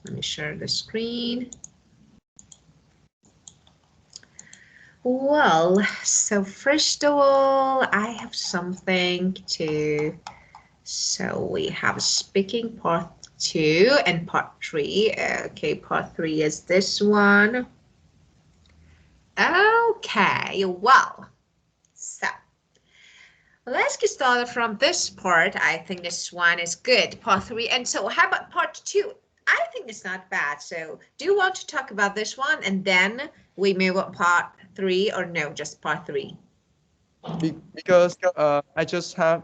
Let me share the screen. Well, so first of all, I have something to, so we have speaking part 2 and part 3. Okay, part 3 is this one. Okay, well, so let's get started from this part. I think this one is good, part 3. And so how about part 2? I think it's not bad. So do you want to talk about this one and then we move on part 3, or no, just part 3? Because I just have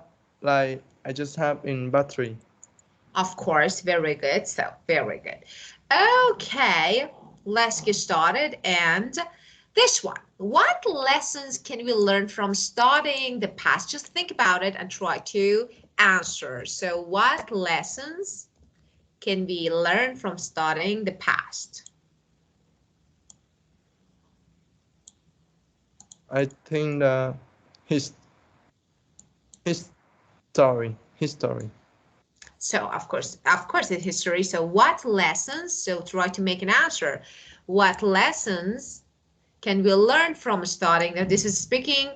in battery. Of course, very good. So very good. Okay, let's get started. And this one, what lessons can we learn from studying the past? Just think about it and try to answer. So what lessons can we learn from studying the past? I think the his history. So of course it's history. So what lessons? So try to make an answer. What lessons can we learn from studying? Now this is speaking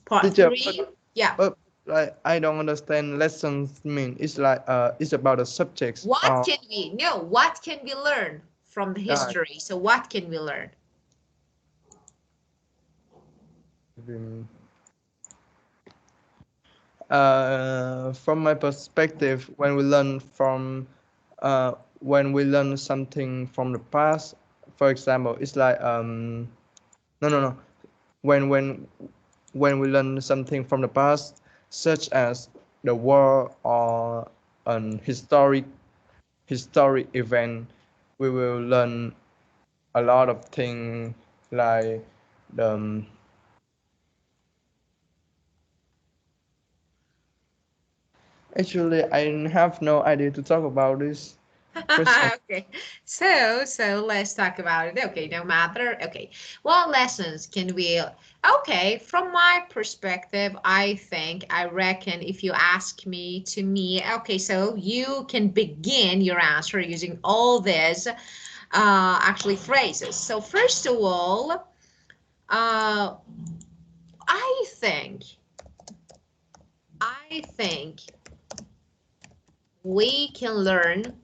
part Teacher, 3. Yeah. like I don't understand lessons mean. It's about the subjects. What can we know? What can we learn from the Yeah. history? So what can we learn? From my perspective, when we learn something from the past, for example, it's like no. When we learn something from the past, such as the war or an historic event, we will learn a lot of things like the actually I have no idea to talk about this question. Okay, so let's talk about it. Okay, no matter. Okay, what lessons can we? Okay, from my perspective, I reckon if you ask me to me, okay, so you can begin your answer using all these actually phrases. So first of all, I think I think we can learn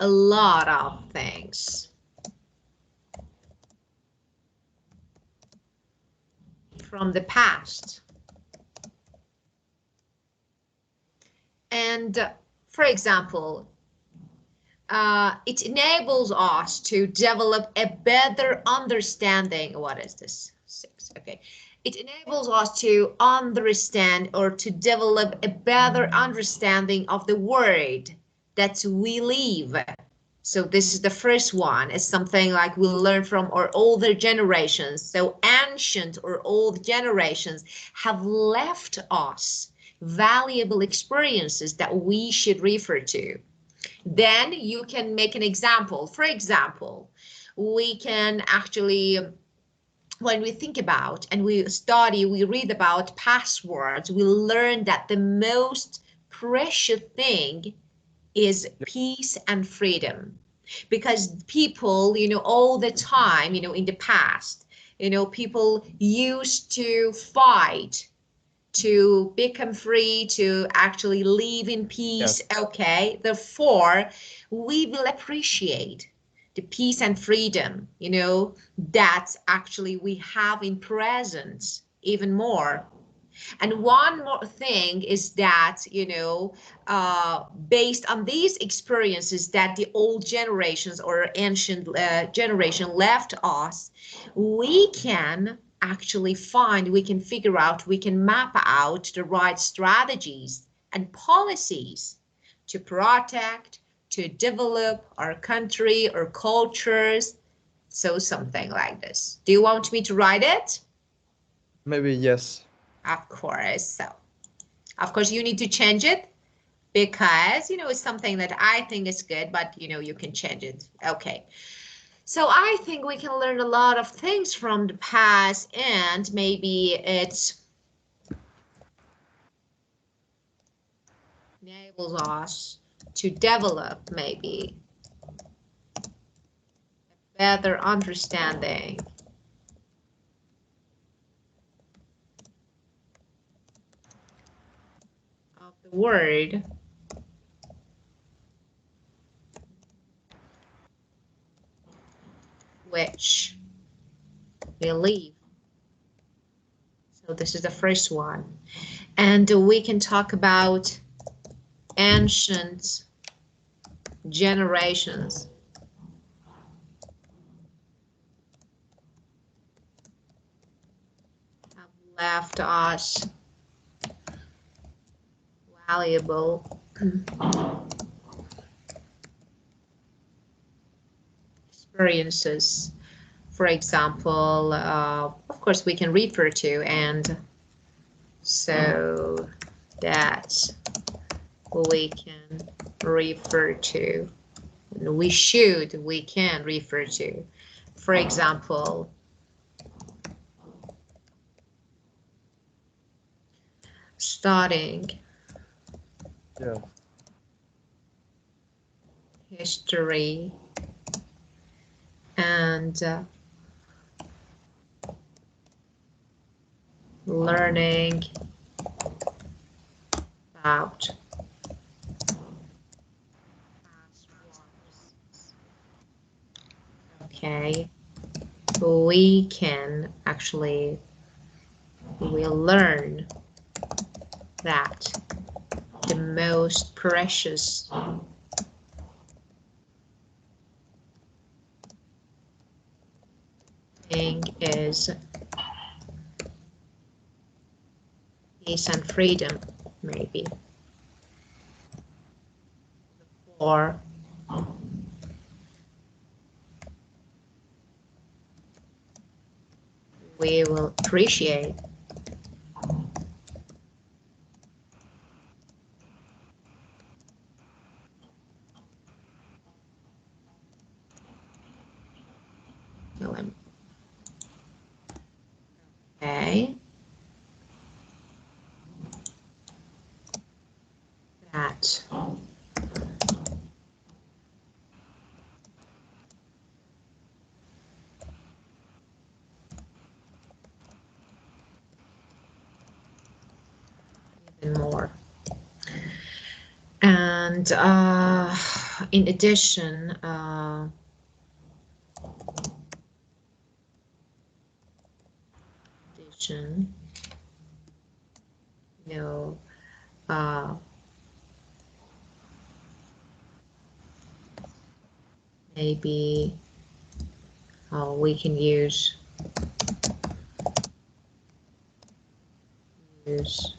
a lot of things from the past. And for example, it enables us to develop a better understanding. What is this? 6. Okay. It enables us to understand or to develop a better understanding of the world that we live. So this is the first one. It's something like we learn from our older generations. So ancient or old generations have left us valuable experiences that we should refer to. Then you can make an example. For example, we can actually, when we think about and we study, we read about passwords, we learn that the most precious thing is peace and freedom. Because people, all the time, in the past, people used to fight to become free, to actually live in peace. Yes. Okay, therefore we will appreciate the peace and freedom, that actually we have in presence even more. And one more thing is that, based on these experiences that the old generations or ancient generation left us, we can actually we can figure out, we can map out the right strategies and policies to protect, to develop our country or cultures. So something like this. Do you want me to write it? Maybe yes. Of course. So, of course, you need to change it because, it's something that I think is good, but, you can change it. Okay. So I think we can learn a lot of things from the past, and maybe it enables us to develop maybe better understanding of the word which we leave. So this is the first one. And we can talk about ancient generations. Have left us valuable experiences. For example, of course, we can refer to, and so that we can refer to, we can refer to. For example, studying history and learning about past wars. Okay, we can actually, we'll learn that the most precious thing is peace and freedom, maybe. Or we will appreciate them. Okay. That even more. And in addition, you know, maybe we can use the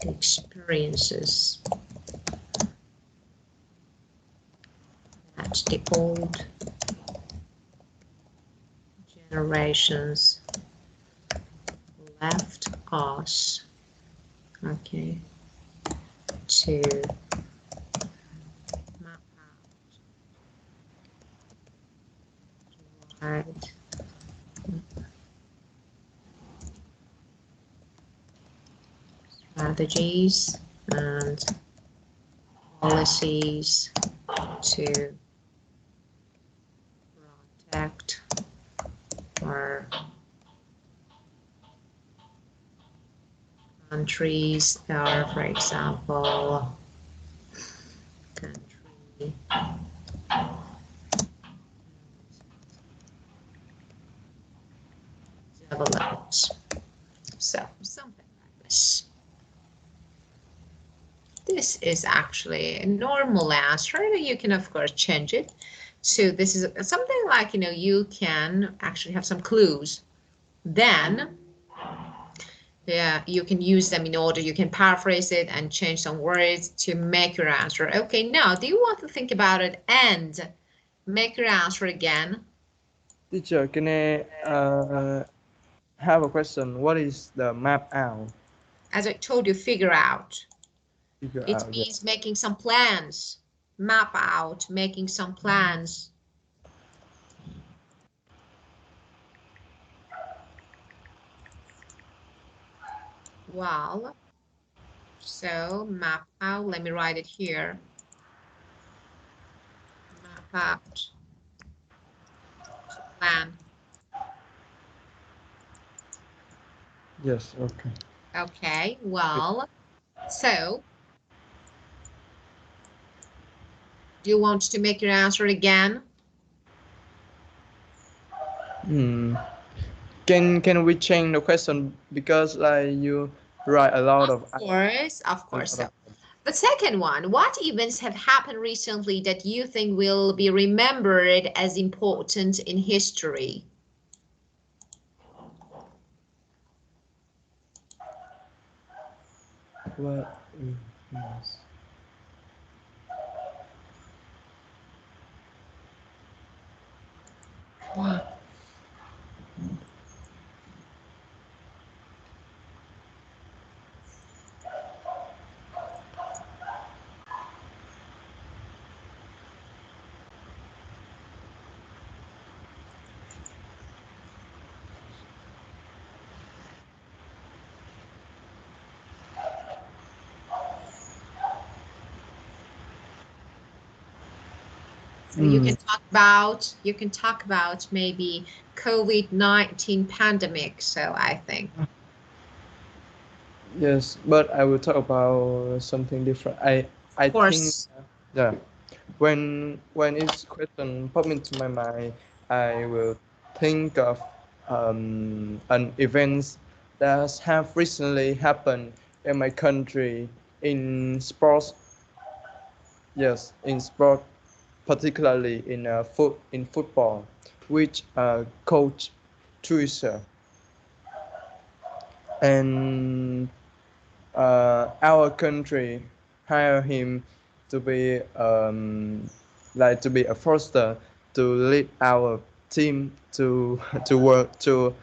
experiences that the old generations left us, okay, to map out right strategies and policies to protect our countries that are, for example, country development. So something like this. This is actually a normal answer. You can of course change it. So this is something like, you know, you can actually have some clues. Then yeah, you can use them in order, you can paraphrase it and change some words to make your answer. Okay, now do you want to think about it and make your answer again? Teacher, can I have a question? What is the map out? As I told you, figure out. Figure It out. means making some plans. Map out, making some plans. Well, so map out, let me write it here. Map out Plan. Yes. Okay. Okay, well, so do you want to make your answer again? Hmm. Can we change the question because like you write a lot of Of a course. lot So of the second one, what events have happened recently that you think will be remembered as important in history? what yes. What? So you can talk about maybe COVID-19 pandemic. So I think, Yes, but I will talk about something different. I of think course, yeah. When it's question pop into my mind, I will think of an events that have recently happened in my country in sports. Yes, in sport, particularly in football, which coach Trisha and our country hire him to be to be a foster to lead our team to to work to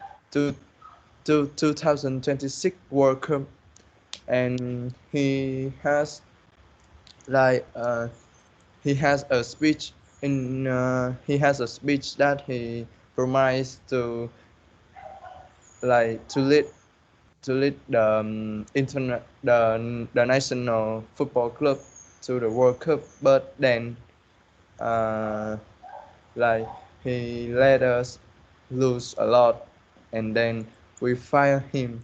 2026 World Cup, and like uh, he has a speech he has a speech that he promised to to lead the the national football club to the World Cup, but then uh, like he let us lose a lot, and then we fire him.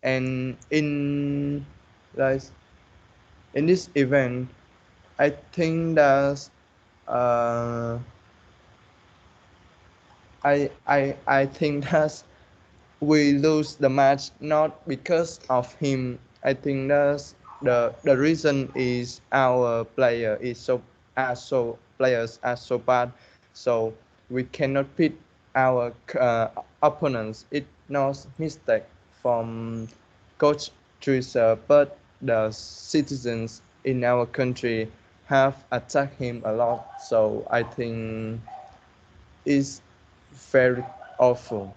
And like in this event, I think that uh, I think that we lose the match not because of him. I think that's the reason is our player is so players are so bad, so we cannot beat our opponents. It's not mistake from coach Teresa, but the citizens in our country have attacked him a lot. So I think it's very awful.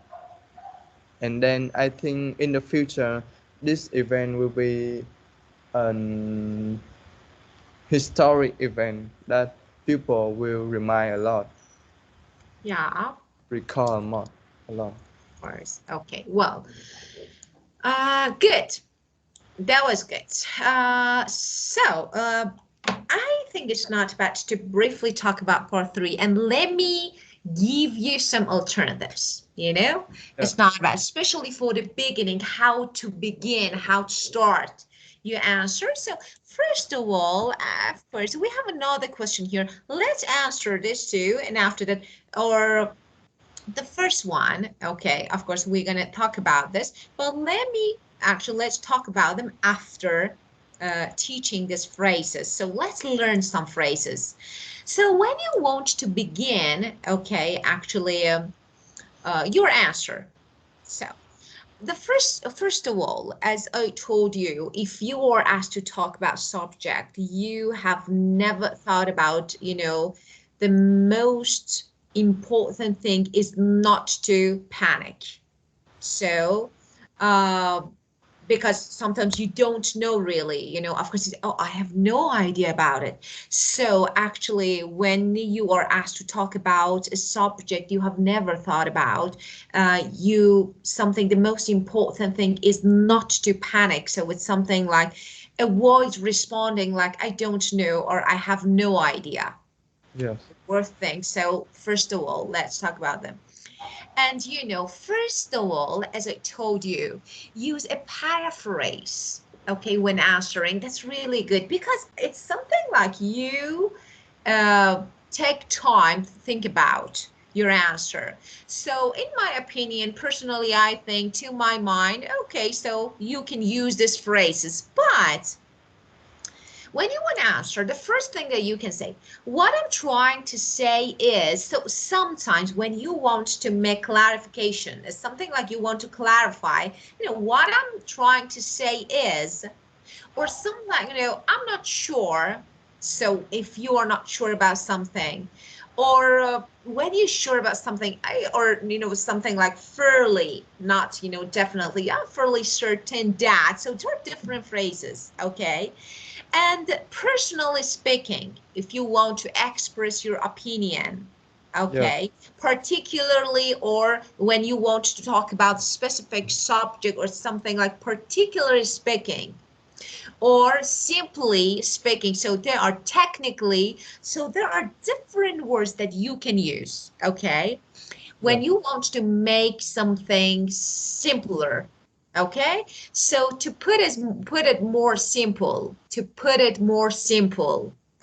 And then I think in the future, this event will be an historic event that people will remind a lot, yeah, of recall a lot. course. Okay, well, good. That was good. I think it's not bad to briefly talk about part three, and let me give you some alternatives. Yeah. It's not bad, especially for the beginning, how to begin, how to start your answer. So, first of all, of course, we have another question here. Let's answer this too, and after that, or the first one, okay, of course, we're going to talk about this, but let's talk about them after teaching these phrases. So let's learn some phrases. So when you want to begin, okay, your answer. So first of all, as I told you, if you are asked to talk about subject you have never thought about, the most important thing is not to panic. So, uh, because sometimes you don't know really, of course, oh, I have no idea about it. So actually, when you are asked to talk about a subject you have never thought about, the most important thing is not to panic. So it's something like avoid responding like I don't know or I have no idea. Yes. Worth things. So first of all, let's talk about them. And first of all, as I told you, use a paraphrase, okay, when answering. That's really good because it's something like you take time to think about your answer. So in my opinion, personally, I think to my mind, okay, so you can use these phrases, but when you want to answer, the first thing that you can say, what I'm trying to say is, so sometimes when you want to make clarification, it's something like you want to clarify, what I'm trying to say is, or something like, I'm not sure. So if you are not sure about something, or when you're sure about something, or something like fairly, not definitely, I'm fairly certain that. So there are different phrases, okay? And personally speaking, if you want to express your opinion, Yes. okay, particularly, or when you want to talk about specific subject or something like particularly speaking, or simply speaking. So there are technically, so there are different words that you can use, okay? When Yes. you want to make something simpler, okay? So to put it more simple,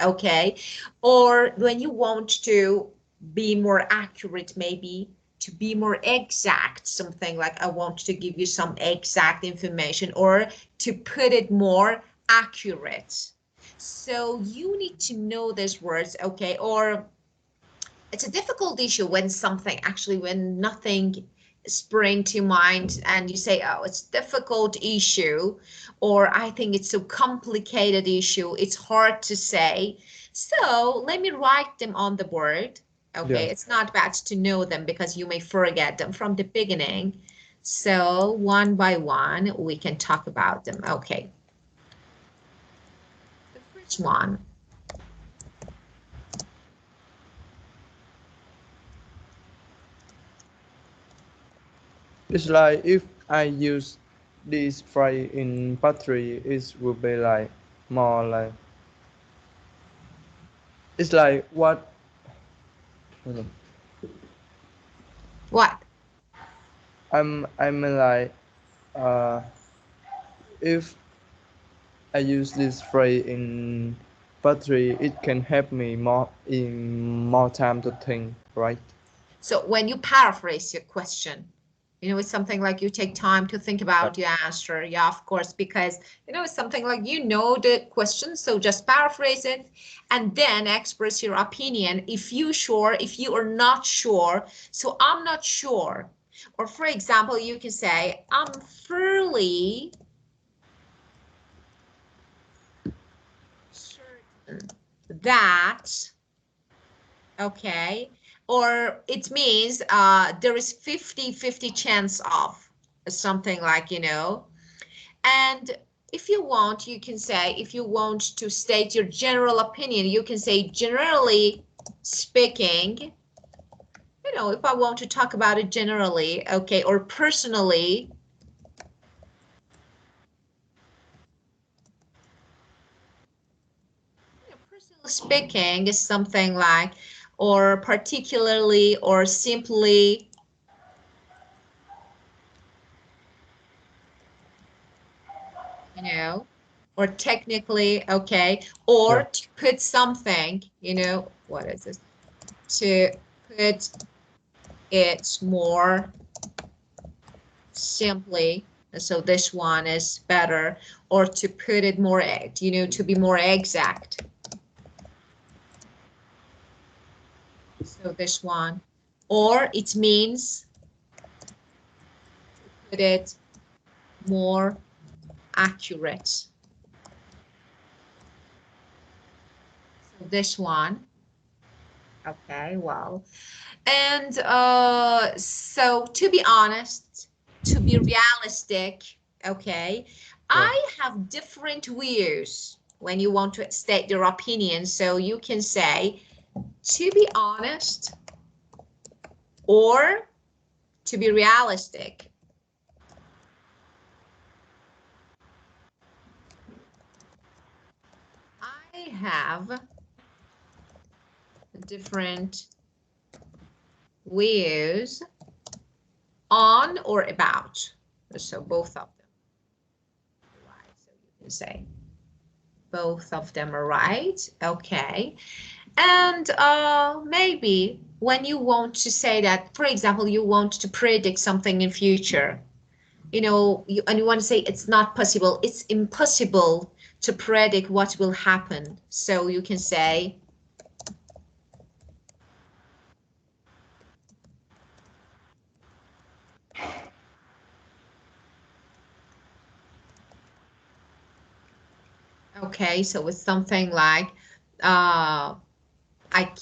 okay? Or when you want to be more accurate, maybe to be more exact, something like I want to give you some exact information, or to put it more accurate. So you need to know these words, okay? Or it's a difficult issue when something actually, when nothing spring to mind and you say, oh, it's difficult issue, or I think it's a complicated issue, it's hard to say. So let me write them on the board. Okay, Yes. it's not bad to know them because you may forget them from the beginning. So one by one we can talk about them. Okay, the first one. It's like if I use this phrase in battery, it will be like more like it's like what What? I'm like uh if I use this phrase in battery, it can help me more time to think, right? So when you paraphrase your question, it's something like you take time to think Yeah. about your answer. Yeah, of course, because, it's something like the question. So just paraphrase it and then express your opinion. If you are not sure, so I'm not sure. Or for example, you can say, I'm fairly certain that, okay, or it means there is 50-50 chance of something like, and if you want, you can say, if you want to state your general opinion, you can say generally speaking, if I want to talk about it generally, okay, or personally, personally speaking is something like, or particularly, or simply, or technically, okay, or Yeah. to put something, what is this? To put it more simply, so this one is better, or to put it more, to be more exact. So this one, or it means to put it more accurate. So this one, okay, well, and so to be honest, to be realistic, okay, Yeah. I have different views when you want to state your opinion. So you can say, to be honest, or to be realistic. I have different views on or about. So both of them. Right. So you can say both of them are right. Okay. And maybe when you want to say that, for example, you want to predict something in future, you know, and you want to say it's not possible, it's impossible to predict what will happen. So you can say okay, so it's something like I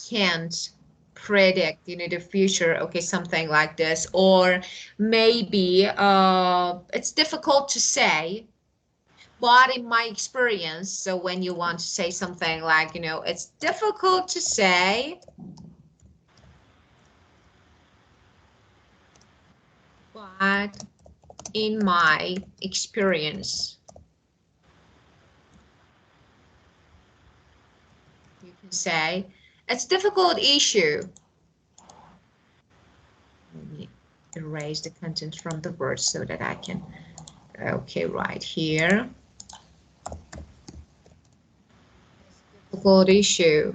can't predict, you know, the future. Okay, something like this. Or maybe it's difficult to say, but in my experience, so when you want to say something like, you know, it's difficult to say, but in my experience, you can say it's a difficult issue. Let me erase the content from the words so that I can, okay, right here. Difficult issue.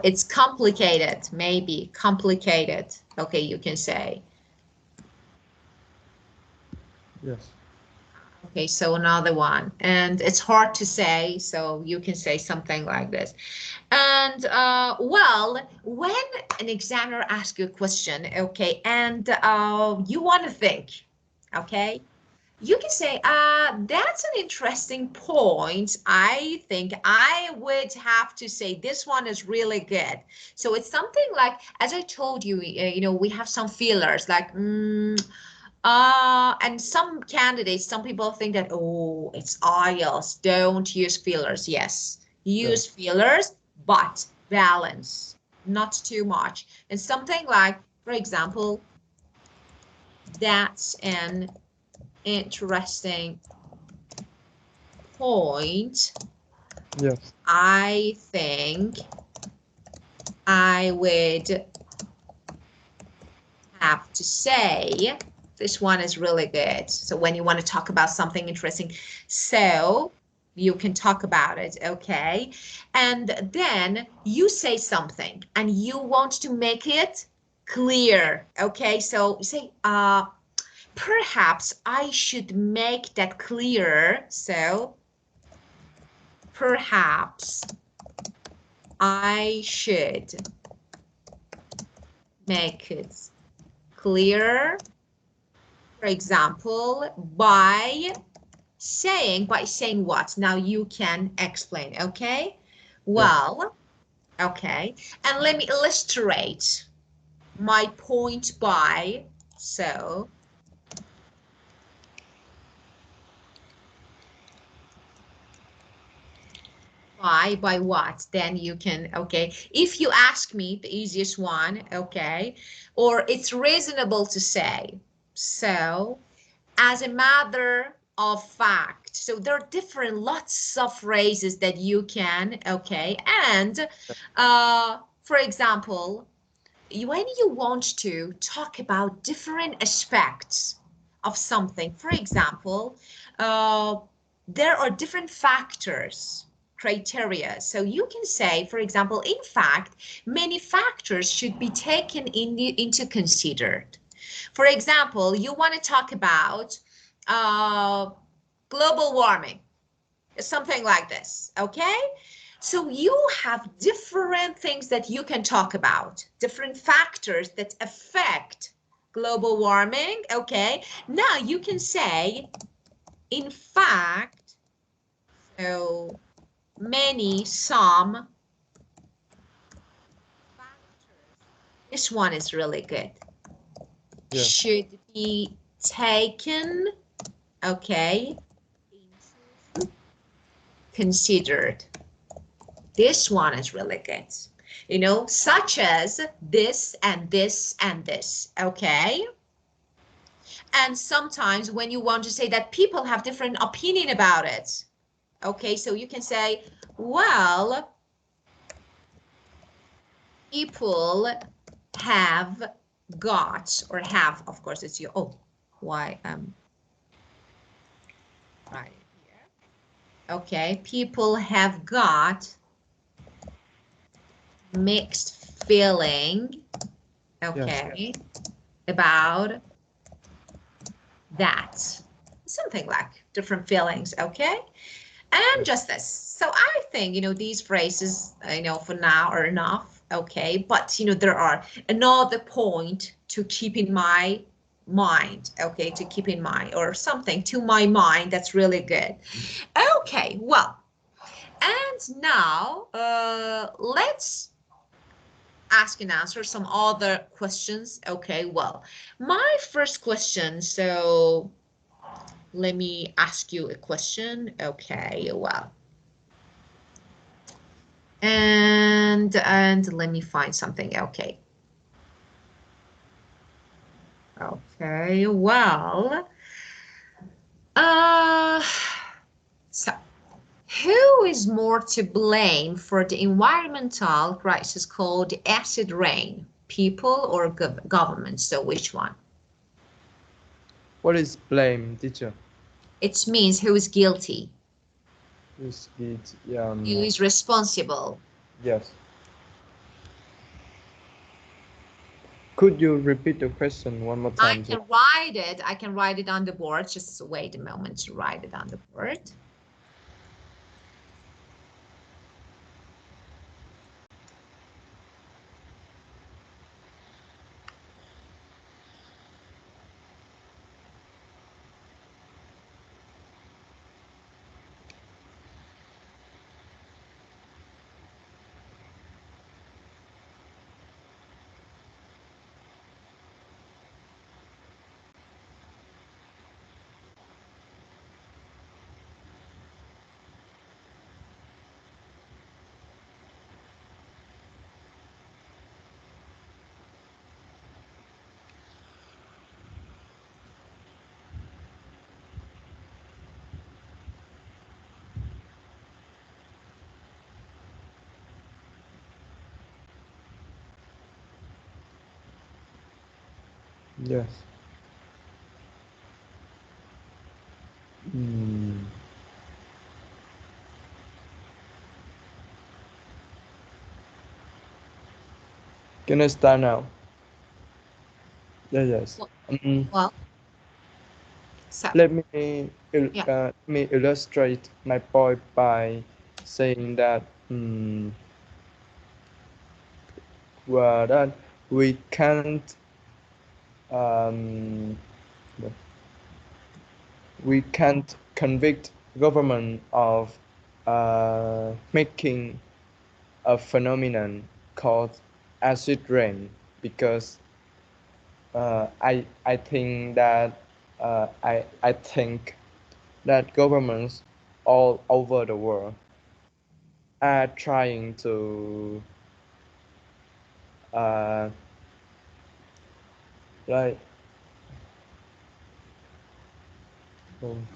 It's complicated, maybe complicated. Okay, you can say. Yes. Okay, so another one, and it's hard to say, so you can say something like this. And well, when an examiner asks you a question, okay, and you want to think, okay, you can say, that's an interesting point. I think I would have to say this one is really good. So it's something like, as I told you, you know, we have some feelers like, and some candidates, some people think that, oh, it's IELTS, don't use feelers. Yes, use feelers, but balance, not too much. And something like, for example, that's an interesting point. Yes. I think I would have to say this one is really good. So when you want to talk about something interesting, so you can talk about it, okay? And then you say something and you want to make it clear, okay? So you say, perhaps I should make that clearer. So perhaps I should make it clearer, for example, by saying what? Now you can explain, okay? Well, okay. And let me illustrate my point by, so by what? Then you can, okay, if you ask me the easiest one, okay, or it's reasonable to say, so as a matter of fact. So there are different lots of phrases that you can, okay, and for example, when you want to talk about different aspects of something, for example, there are different factors, criteria. So you can say, for example, in fact, many factors should be taken into considered. For example, you want to talk about global warming, something like this, okay? So you have different things that you can talk about, different factors that affect global warming, okay? Now you can say, in fact, so some factors, this one is really good, should be taken, okay, into considered. This one is really good, you know, such as this and this and this, okay? And sometimes when you want to say that people have different opinion about it, okay, so you can say, well, People have got, or have, of course, it's your, oh, why, right here. Okay, people have got mixed feeling, okay, about that. Something like different feelings, okay? And just this. So I think, these phrases, for now are enough, okay? But, there are another point to keep in my mind, okay? To keep in mind, or something to my mind that's really good. Okay, well, and now let's ask and answer some other questions. Okay, well, my first question, so let me ask you a question. Okay, well, and let me find something. Okay. Okay, well, uh, so who is more to blame for the environmental crisis called acid rain? People or government? So which one? What is blame, teacher? It means who is guilty, Is it who is responsible. yes. Could you repeat the question one more I time? can write it. I can write it on the board. Just wait a moment to write it on the board. Yes. Mm. Can I start now? Yes. Well, Mm. well, so Let me yeah. illustrate my point by saying that that we can't um, we can't convict government of making a phenomenon called acid rain because I think that I think that governments all over the world are trying to uh, like um,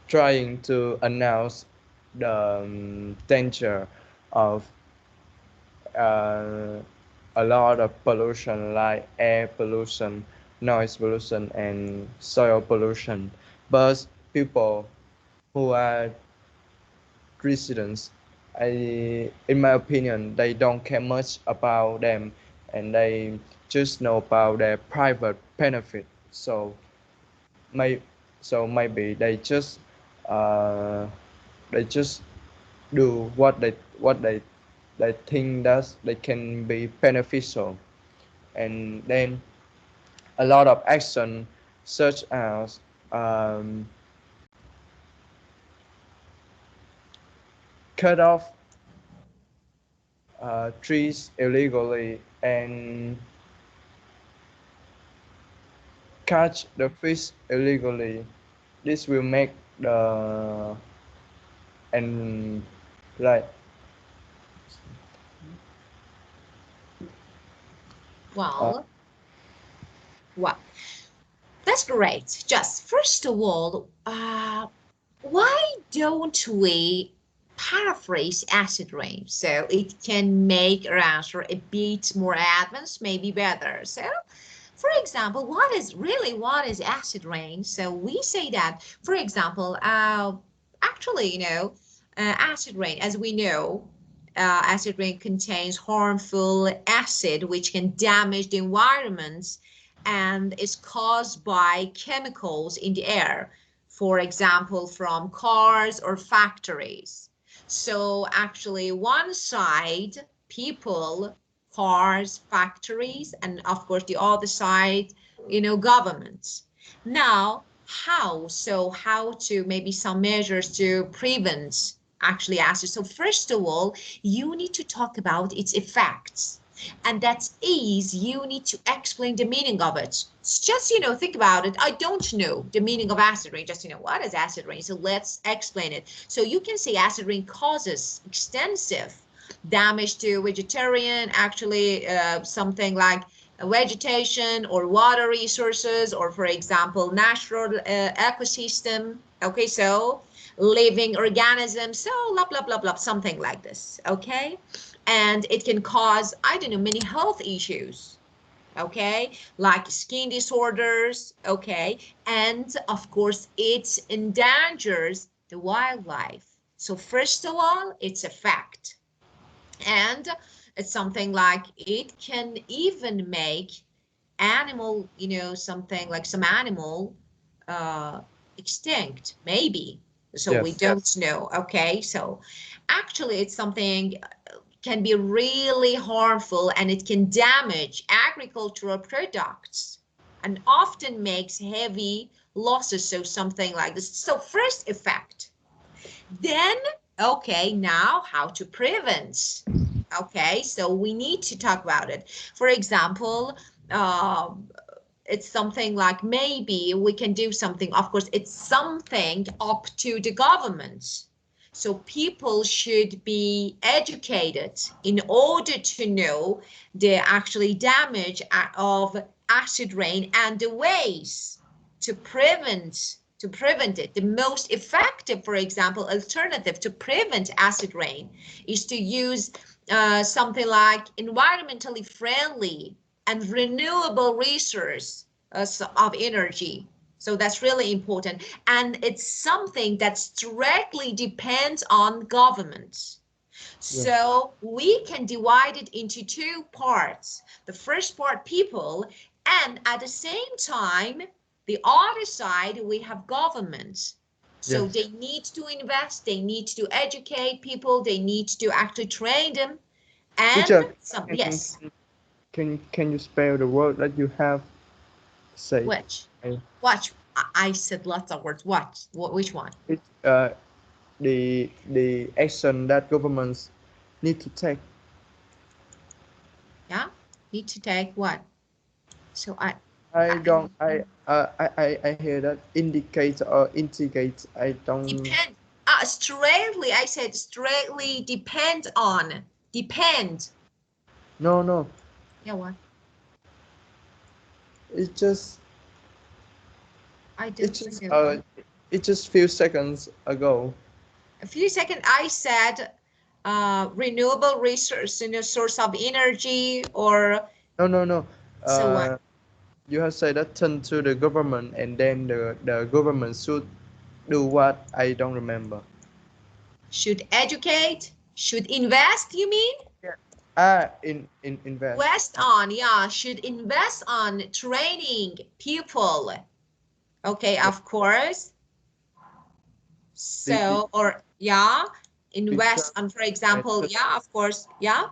trying to announce the danger of uh, a lot of pollution like air pollution, noise pollution, and soil pollution. But people who are residents, in my opinion, they don't care much about them, and they just know about their private benefit. May, maybe uh, they just do what they think that they can be beneficial, and then a lot of action such as um, cut off trees illegally and catch the fish illegally. This will make the and like uh, Well, well, that's great. Just first of all, why don't we? paraphrase acid rain, so it can make our answer a bit more advanced, maybe better. So for example, what is acid rain? So we say that, for example, actually, acid rain, as we know, acid rain contains harmful acid which can damage the environment and is caused by chemicals in the air, for example, from cars or factories. So actually, one side, people, cars, factories, and of course the other side, governments. Now, how to maybe some measures to prevent actually acid. So first of all, you need to talk about its effects. And that is, you need to explain the meaning of it. It's just, think about it. I don't know the meaning of acid rain. Just, what is acid rain? So let's explain it. So you can say acid rain causes extensive damage to vegetarian, actually something like vegetation or water resources, or for example, natural ecosystem. Okay, so living organisms, so blah, blah, blah, blah, something like this, okay? And it can cause, I don't know, many health issues, okay? Like skin disorders, okay? And of course, it endangers the wildlife. So first of all, it's a fact. And it's something like it can even make animal, something like some animal extinct, maybe. So we Yes. don't know. Okay, so actually it's something can be really harmful, and it can damage agricultural products and often makes heavy losses. So something like this. So first effect, then, okay, now how to prevent. Okay, so we need to talk about it. For example, it's something like maybe we can do something. Of course, it's something up to the government. So people should be educated in order to know the actually damage of acid rain and the ways to prevent it. The most effective, for example, alternative to prevent acid rain is to use something like environmentally friendly and renewable resource of energy. So that's really important. And it's something that directly depends on governments. Yes. So we can divide it into two parts. The first part, people, and at the same time, the other side, we have governments. So Yes. they need to invest, they need to educate people, they need to actually train them. And Teacher, some, can yes, can you spell the word that you have said? which, I- watch, I said lots of words. Which one? It the action that governments need to take. Yeah, need to take what? So I I don't I hear that indicate or integrate. I don't. depend. Straightly, I said straightly depend on. Depend. No. Yeah, what? It just I it don't just know. uh it just few seconds ago. A few seconds, I said renewable resource, source of energy, or No. so what? You have said that turn to the government and then the government should do what? I don't remember. Should educate? Should invest, you mean? Yeah. In invest. Invest on, yeah, should invest on training people. Okay, Yeah. of course. The So, or yeah, invest because on, for I example, just yeah, of course, yeah.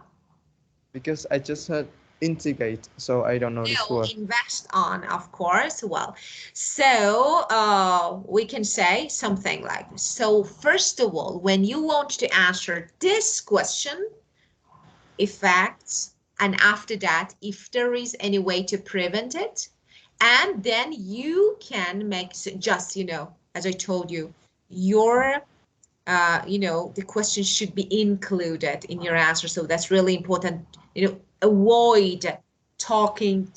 because I just heard integrate, so I don't know this No, word. invest on, of course. Well, so we can say something like this. So first of all, when you want to answer this question, effects, and after that, if there is any way to prevent it, and then you can make just, as I told you, your the question should be included in your answer. So that's really important. Avoid talking,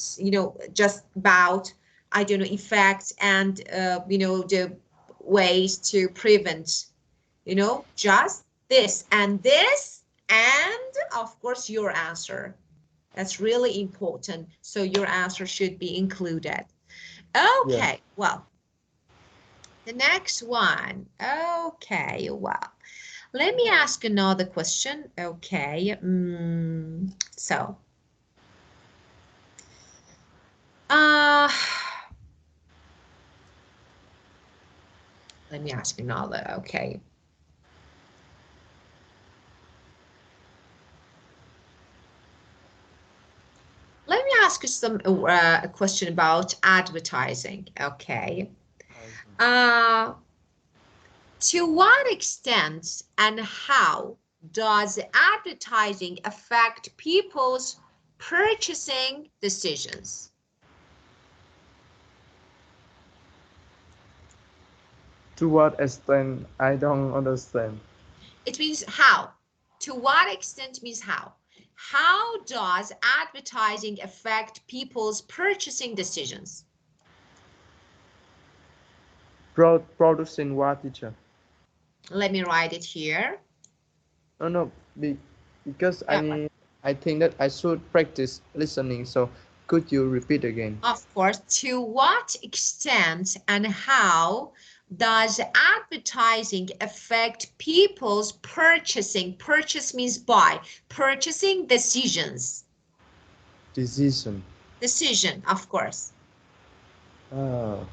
just about, I don't know, effects and, the ways to prevent, just this, and of course your answer. That's really important. So your answer should be included. Okay, Yeah. well, the next one. Okay, well, let me ask another question. Okay, so, uh, let me ask another. Okay. Let me ask you a question about advertising. Okay. To what extent and how does advertising affect people's purchasing decisions? To what extent? I don't understand. It means how. To what extent means how. How does advertising affect people's purchasing decisions? Producing what, teacher? Let me write it here. No, no, because Yeah. I think that I should practice listening. So could you repeat again? Of course, to what extent and how does advertising affect people's purchasing? Purchase means buy. Purchasing decisions. Decision. Decision, of course. Oh.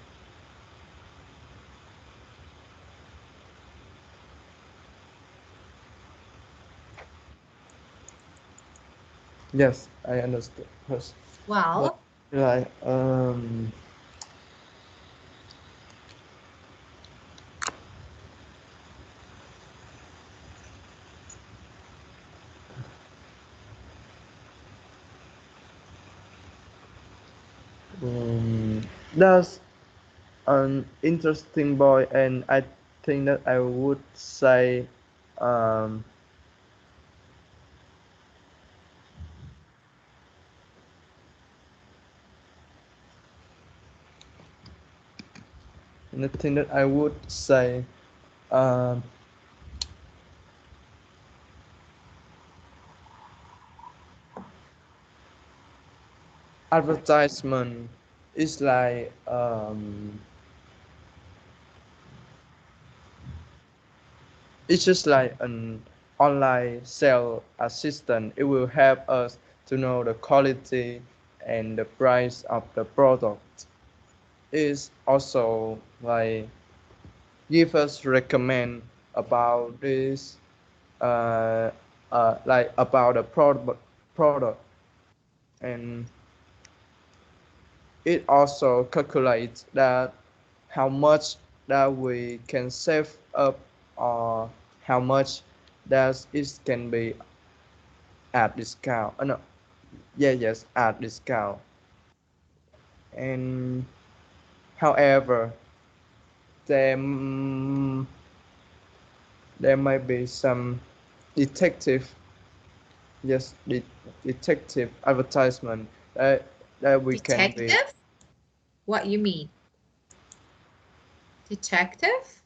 Yes, I understood. Yes. But Well, like that's an interesting boy, and I think that I would say um and I think that I would say um advertisement is like it's just like an online sale assistant. It will help us to know the quality and the price of the product. It's also like give us recommend about this like about the product, and it also calculates that how much that we can save up or how much that it can be at discount. No, yeah, yes, at discount. And however, there there might be some detective, yes, detective advertisement that we can be. detective? What you mean? Detective?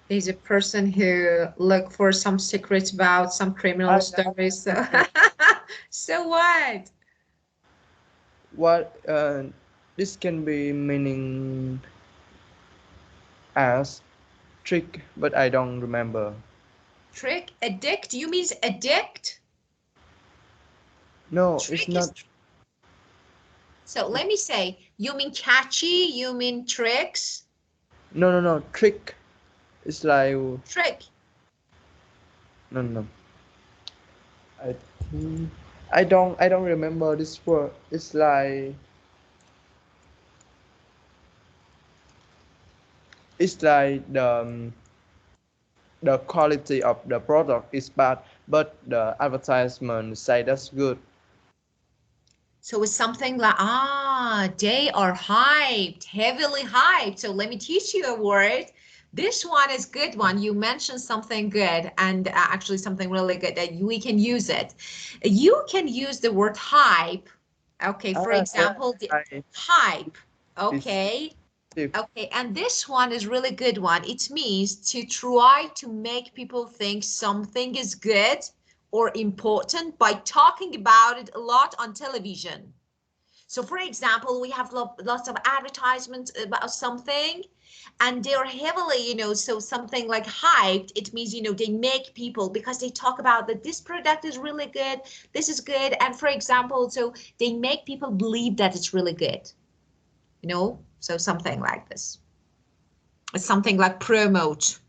Is a person who look for some secrets about some criminal I, stories. So, I so what? what this can be meaning as trick, but I don't remember. Trick? Addict? You mean addict? No, it's Trick is. not. So let me say, you mean catchy? You mean tricks? No, no, no. Trick. It's like Trick. no, no. I think I don't remember this word. It's like the quality of the product is bad, but the advertisement say that's good. So it's something like, they are hyped, heavily hyped. So let me teach you a word. This one is good one. You mentioned something good and actually something really good that we can use it. You can use the word hype. Okay, for Yeah, example, the I hype. this Okay. Okay, and this one is really good one. It means to try to make people think something is good or important by talking about it a lot on television. So for example, we have lots of advertisements about something and they're heavily, so something like hyped, it means, they make people because they talk about that this product is really good, this is good. And for example, so they make people believe that it's really good, so something like this. It's something like promote.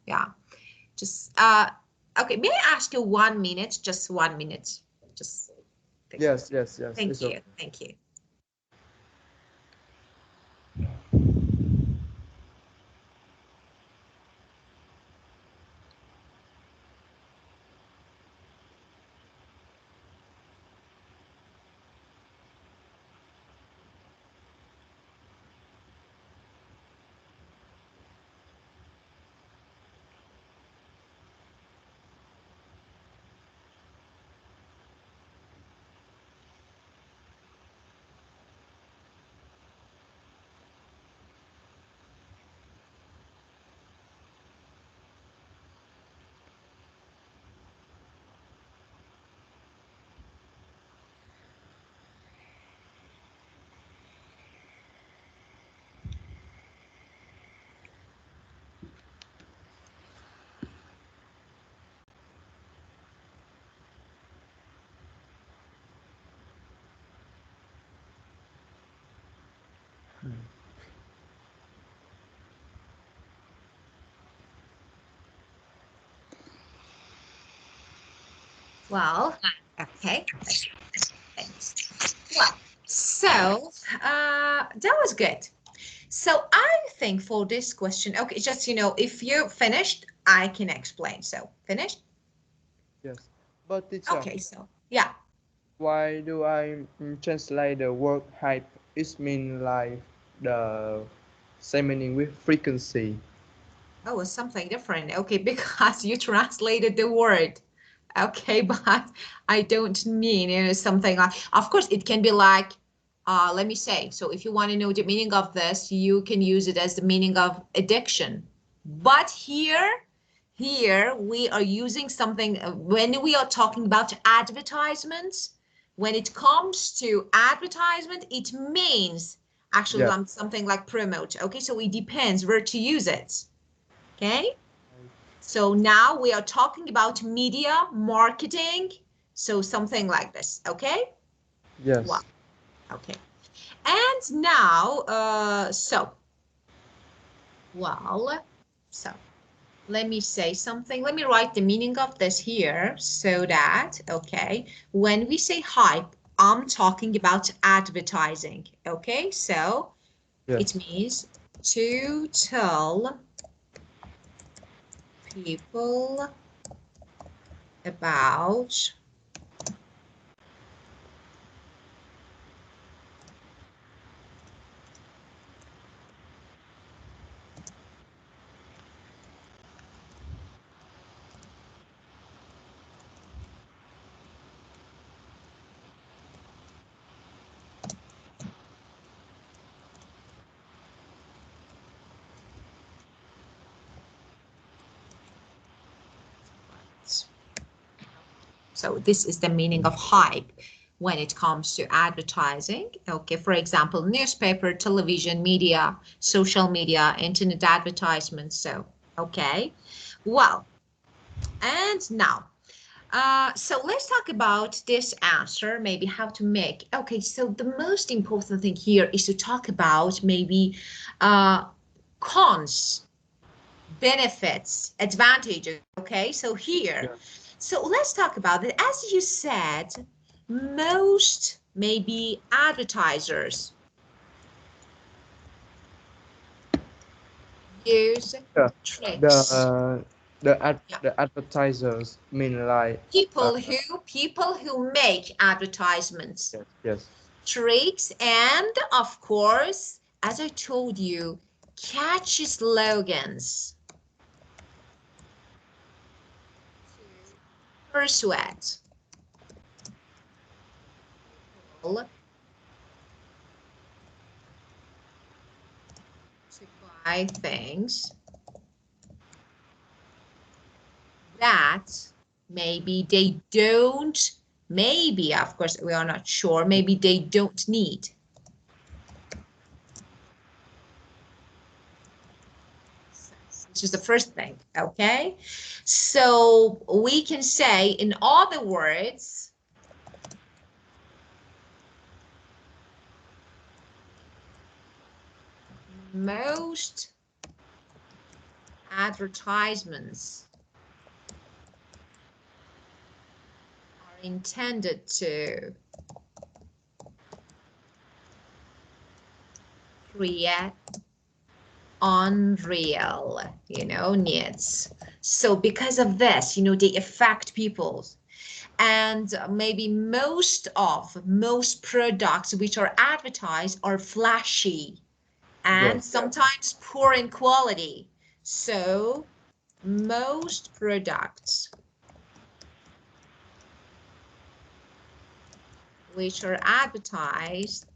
Yeah. Just, okay, may I ask you 1 minute, just 1 minute? Just. Yes, yes, yes. Thank It's you. okay. Thank you. Well, okay. Thanks. Well, so that was good. So I think for this question, okay, just, if you're finished, I can explain. So finished? Yes. But teacher, Okay, so yeah. why do I translate the word hype? It mean like the same meaning with frequency. Oh, it's something different. Okay, because you translated the word. Okay, but I don't mean something like, of course, it can be like, let me say, so if you want to know the meaning of this, you can use it as the meaning of addiction. But here we are using something, when we are talking about advertisements, when it comes to advertisement, it means actually Yeah. something like promote. Okay, so it depends where to use it. Okay. So now we are talking about media marketing. So something like this. Okay. Wow. Yes. Okay. And now, so let me say something. Let me write the meaning of this here so that, okay, when we say hype, I'm talking about advertising. Okay. So it Yes. means to tell people about So this is the meaning of hype when it comes to advertising. Okay, for example, newspaper, television, media, social media, internet advertisements. So, okay, well, and now, so let's talk about this answer, maybe how to make. Okay, so the most important thing here is to talk about maybe cons, benefits, advantages. Okay, so here, Yeah. so let's talk about it. As you said, most maybe advertisers use Yeah. tricks. The Yeah. the advertisers mean like People who make advertisements, yes, yes. tricks, and of course, as I told you, catchy slogans to persuade people I think that maybe they don't, maybe, of course, we are not sure, maybe they don't need. Which is the first thing, okay? So we can say, in other words, most advertisements are intended to create unreal, needs. So because of this, they affect people. And maybe most products which are advertised are flashy and Yes. sometimes poor in quality. So most products which are advertised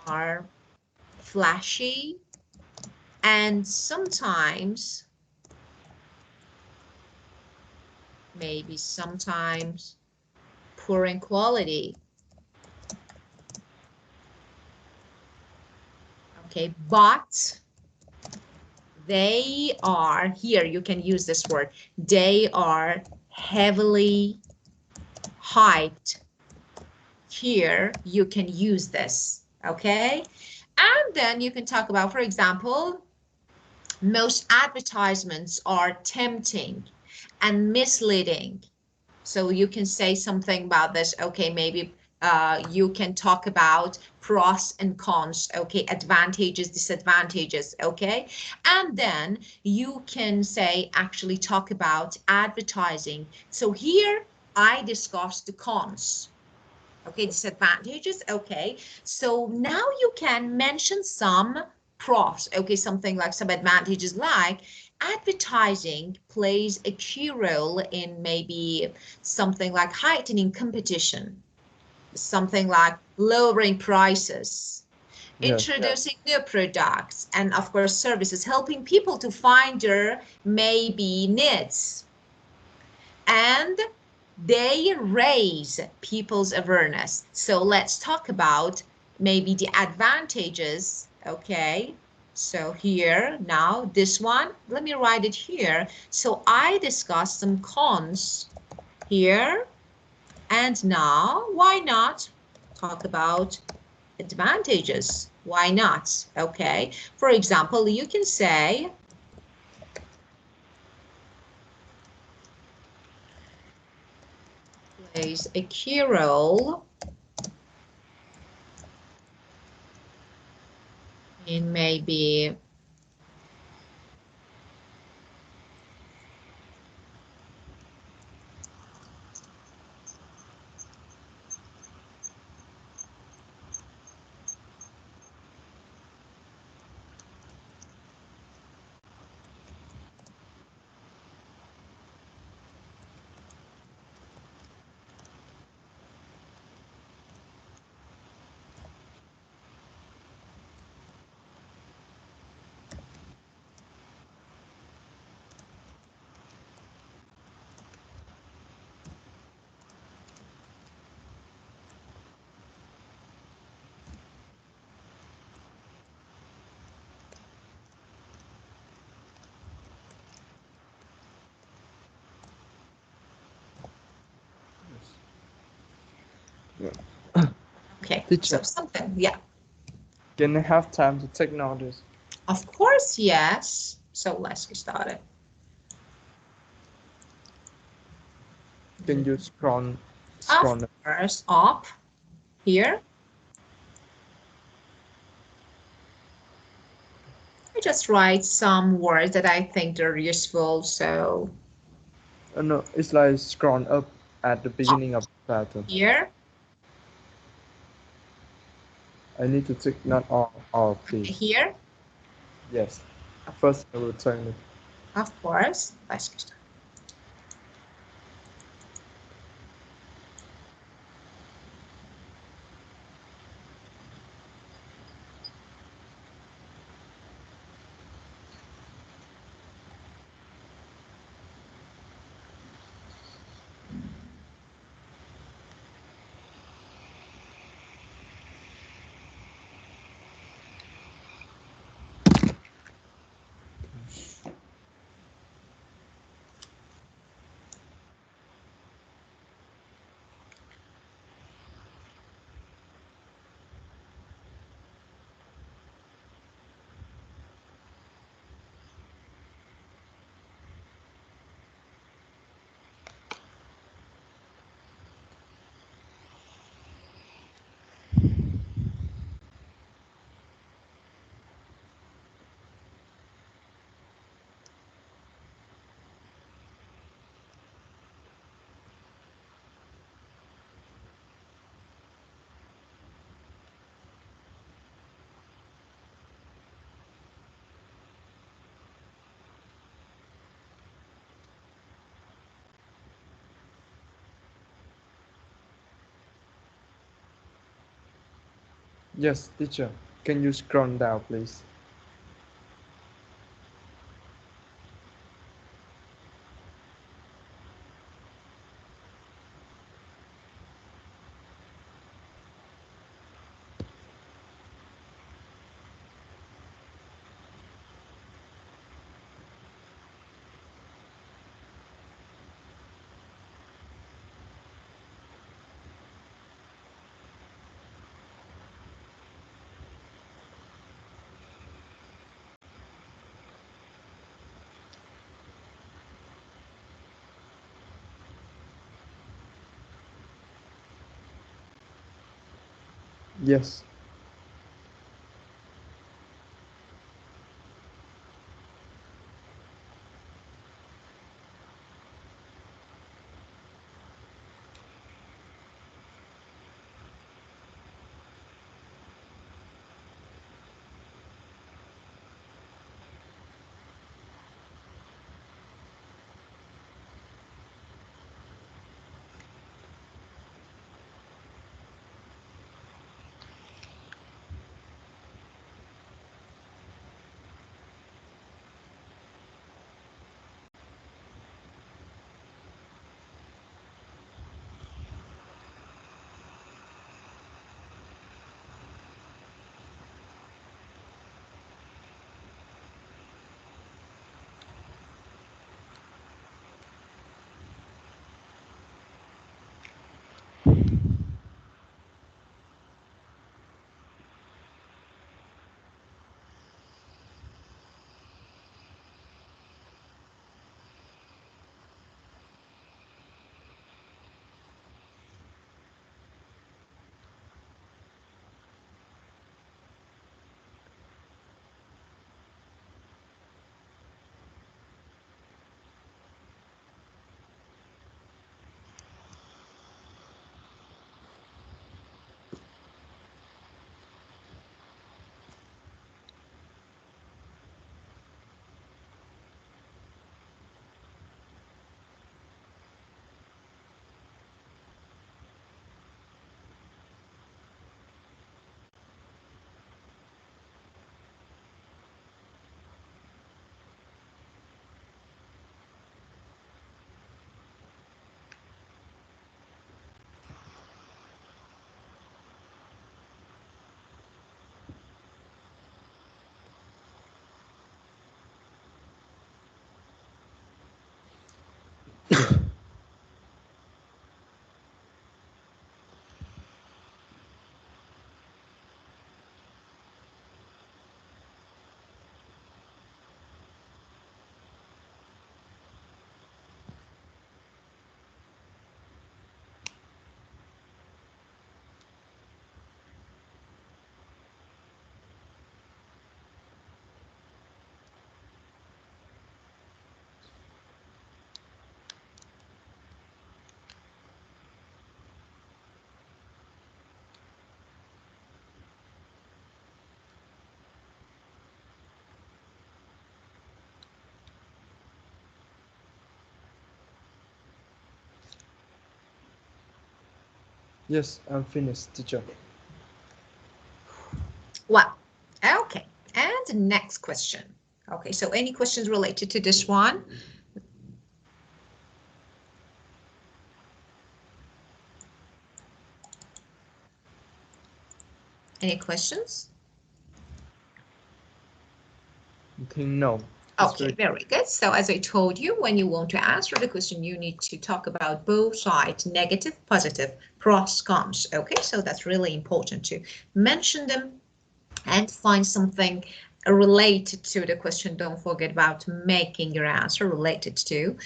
are flashy and sometimes, maybe sometimes, poor in quality. Okay, but they are, here you can use this word, they are heavily hyped. Here you can use this, okay? And then you can talk about, for example, most advertisements are tempting and misleading. So you can say something about this. Okay, maybe you can talk about pros and cons, okay, advantages, disadvantages, okay? And then you can say, actually talk about advertising. So here I discussed the cons. Okay, disadvantages, okay. So now you can mention some pros, okay, something like some advantages, like advertising plays a key role in maybe something like heightening competition, something like lowering prices, Yes. introducing new products, and of course services, helping people to find their maybe needs. And they raise people's awareness. So let's talk about maybe the advantages, okay? So here, now this one, let me write it here. So I discussed some cons here, and now why not talk about advantages? Why not? Okay, for example, you can say, plays a key role in maybe okay, Teacher, so something, yeah, can I have time to take notice? of course, yes. So let's get started. Can you Of scroll? course, up here. I just write some words that I think are useful. So No, it's like scroll up at the up beginning of the pattern. here, I need to take not all, please. here, Yes. First, I will turn it. of course. Let's get started. Yes, teacher. Can you scroll down, please? Yes. Yes, I'm finished, teacher. Well, okay. And the next question. Okay, so any questions related to this one? Any questions? I think no. Okay, very good. So as I told you, when you want to answer the question, you need to talk about both sides, negative, positive, pros, cons. Okay, so that's really important to mention them and find something related to the question. Don't forget about making your answer related to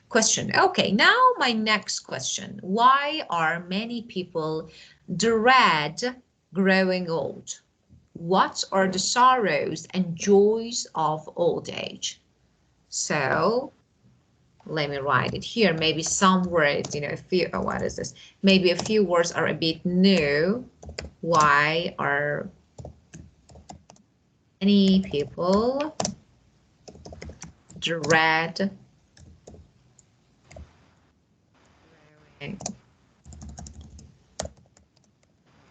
question. Okay, now my next question. Why are many people dread growing old? What are the sorrows and joys of old age? So let me write it here. Maybe some words, a few, oh, what is this? Maybe a few words are a bit new. Why are many people dread growing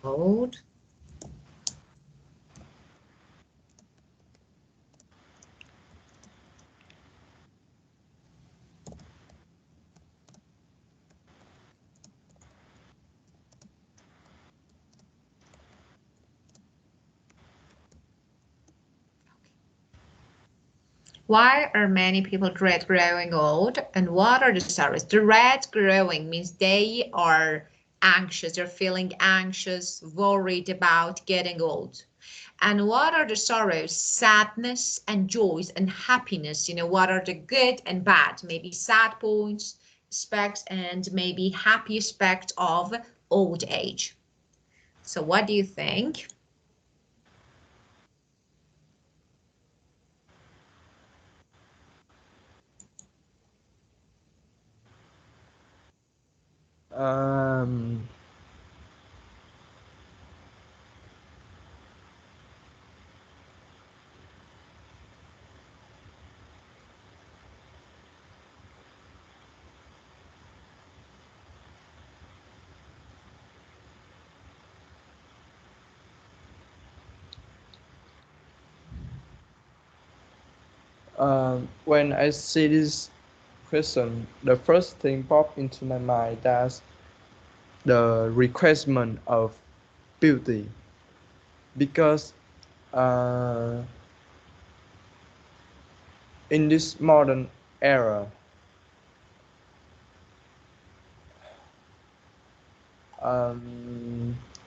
old? Why are many people dread growing old? And what are the sorrows? Dread growing means they are anxious, they're feeling anxious, worried about getting old. And what are the sorrows? Sadness and joys and happiness. You know, what are the good and bad? Maybe sad points, aspects, and maybe happy aspects of old age. So what do you think? Um, when I see this question, the first thing pop into my mind that's the requirement of beauty, because uh, in this modern era,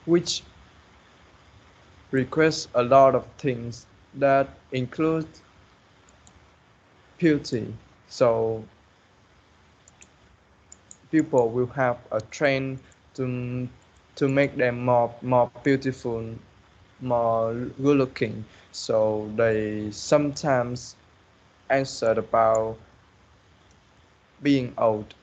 which requires a lot of things that include beauty, so people will have a trend to to make them more beautiful, more good looking. So they sometimes answered about being old.